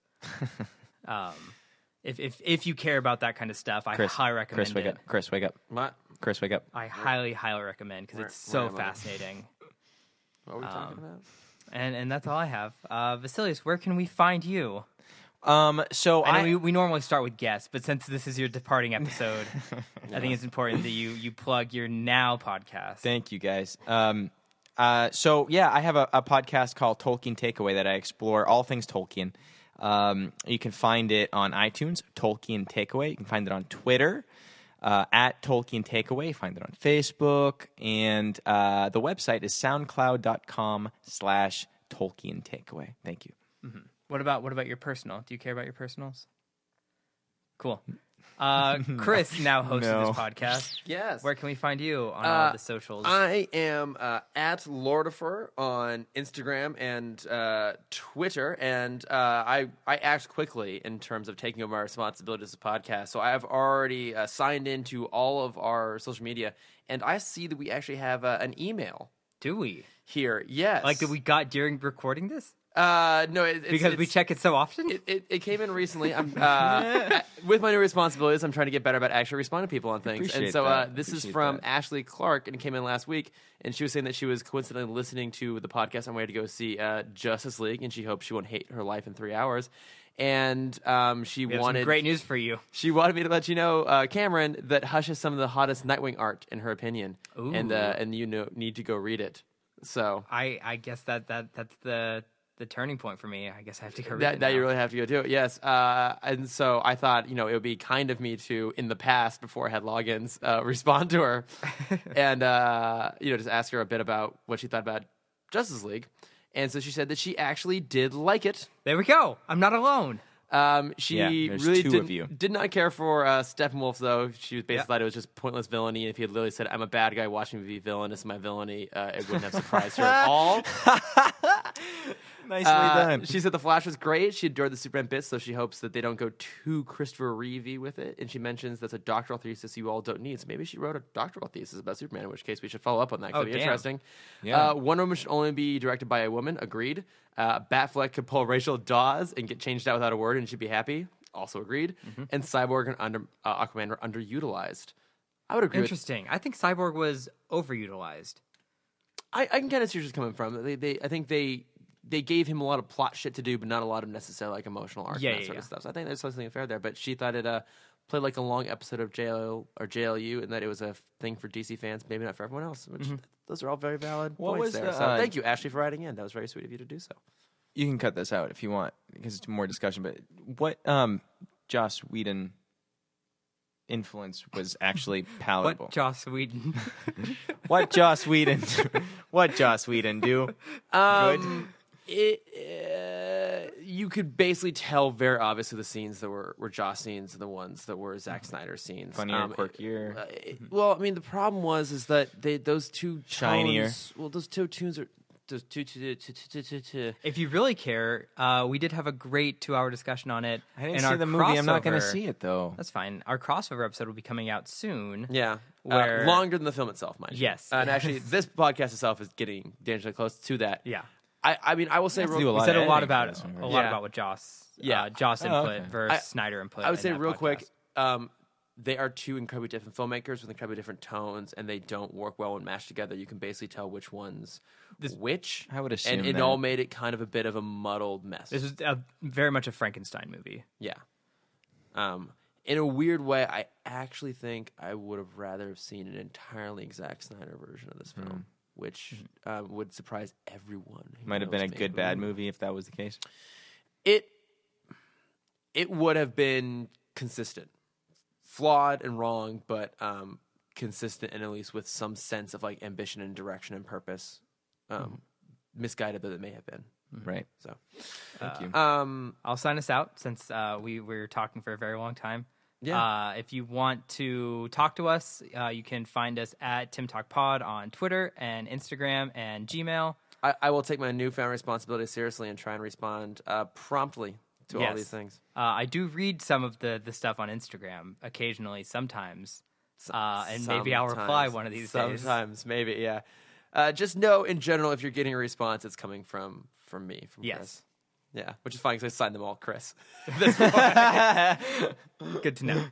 If you care about that kind of stuff, I highly recommend it. Chris, wake up. What? Chris, wake up. I highly recommend because it's so where am I? fascinating. What were we talking about? And that's all I have. Vasilios, where can we find you? So I know we normally start with guests, but since this is your departing episode, I think it's important that you plug your Now podcast. Thank you, guys. So I have a podcast called Tolkien Takeaway that I explore all things Tolkien. You can find it on iTunes, Tolkien Takeaway. You can find it on Twitter, at Tolkien Takeaway. Find it on Facebook, and the website is soundcloud.com/Tolkien Takeaway. Thank you. Mm-hmm. What about your personal? Do you care about your personals? Cool. Chris now hosts this podcast. Yes. Where can we find you on all the socials? I am at Lordifer on Instagram and Twitter, and I act quickly in terms of taking over my responsibilities as a podcast. So I have already signed into all of our social media, and I see that we actually have an email. Do we? Here, yes. Like that we got during recording this? No, Because we check it so often? It came in recently. I'm with my new responsibilities. I'm trying to get better about actually responding to people on things. Appreciate And so that. this is Appreciate from that. Ashley Clark, and it came in last week. And she was saying that she was coincidentally listening to the podcast on her way to go see Justice League, and she hopes she won't hate her life in 3 hours. And she We have wanted some great news for you. She wanted me to let you know, Cameron, that Hush is some of the hottest Nightwing art in her opinion, Ooh. and you need to go read it. So I guess that's the the turning point for me. I guess I have to go read That, it that now. you really have to go do it, yes. And so I thought, it would be kind of me to, in the past, before I had logins, respond to her and, just ask her a bit about what she thought about Justice League. And so she said that she actually did like it. There we go. I'm not alone. She there's really two of you. did not care for Steppenwolf, though. She was basically thought it was just pointless villainy. And if he had literally said, I'm a bad guy watching me be villainous in my villainy, it wouldn't have surprised her at all. Nicely done. She said the Flash was great. She adored the Superman bits, so she hopes that they don't go too Christopher Reeve-y with it. And she mentions that's a doctoral thesis you all don't need. So maybe she wrote a doctoral thesis about Superman, in which case we should follow up on that. That'd be interesting. Yeah. Wonder Woman should only be directed by a woman. Agreed. Batfleck could pull Rachel Dawes and get changed out without a word, and she'd be happy. Also agreed. And Cyborg and Aquaman were underutilized. I would agree. Interesting. I think Cyborg was overutilized. I can kind of see where she's coming from. I think they gave him a lot of plot shit to do, but not a lot of necessary emotional arc and that sort of stuff. So I think there's something fair there. But she thought it played like a long episode of JLU, and that it was a thing for DC fans, maybe not for everyone else. Which those are all very valid points was there. the, So thank you, Ashley, for writing in. That was very sweet of you to do so. You can cut this out if you want because it's more discussion. But what Joss Whedon influence was actually palatable? What Joss Whedon? What Joss Whedon? What Joss Whedon do? Good. You could basically tell very obviously the scenes that were Joss scenes and the ones that were Zack Snyder scenes. Funnier, quirkier. Well, I mean, the problem was that those two Shinier. tones, well, those two tunes are those two. If you really care, we did have a great 2-hour discussion on it. I didn't and see our the movie. I'm not going to crossover- see it though. That's fine. Our crossover episode will be coming out soon. Yeah, Where- longer than the film itself, mind you. Yes. And actually, this podcast itself is getting dangerously close to that. Yeah. I mean, I will say Have to do a real. lot We said of a lot editing about for this one, a right? lot Yeah. about what Joss Yeah. Joss input okay. versus Snyder input. I would in say that real podcast. quick, they are two incredibly different filmmakers with incredibly different tones, and they don't work well when mashed together. You can basically tell which one's which. I would assume and it that. all made it kind of a bit of a muddled mess. This is very much a Frankenstein movie. Yeah. In a weird way, I actually think I would have rather have seen an entirely Zack Snyder version of this film, which would surprise everyone. who Might have been knows a me. good bad movie if that was the case. It would have been consistent, flawed and wrong, but consistent, and at least with some sense of like ambition and direction and purpose. Misguided though it may have been. Right. So, Thank you. I'll sign us out since we were talking for a very long time. Yeah. If you want to talk to us, you can find us at Timm Talk Pod on Twitter and Instagram and Gmail. I will take my newfound responsibility seriously and try and respond promptly to all these things. I do read some of the stuff on Instagram occasionally, sometimes, and maybe I'll reply one of these days. Sometimes, maybe, yeah. Just know, in general, if you're getting a response, it's coming from me, from Yes. Chris. Yeah, which is fine because I signed them all Chris. Good to know.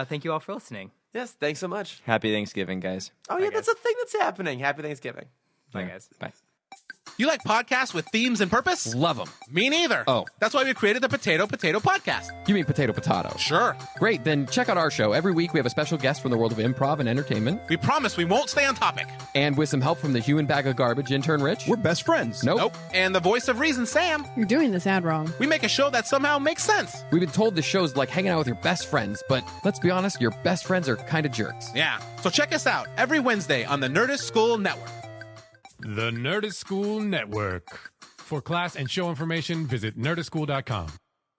Thank you all for listening. Yes, thanks so much. Happy Thanksgiving, guys. Oh, yeah, that's a thing that's happening. Happy Thanksgiving. Bye, guys. Bye. You like podcasts with themes and purpose? Love them. Me neither. Oh. That's why we created the Potato Podcast. You mean potato? Sure. Great, then check out our show. Every week we have a special guest from the world of improv and entertainment. We promise we won't stay on topic. And with some help from the human bag of garbage intern Rich. We're best friends. Nope. And the voice of reason, Sam. You're doing this ad wrong. We make a show that somehow makes sense. We've been told the show's like hanging out with your best friends, but let's be honest, your best friends are kind of jerks. Yeah. So check us out every Wednesday on the Nerdist School Network. The Nerdist School Network. For class and show information, visit nerdistschool.com.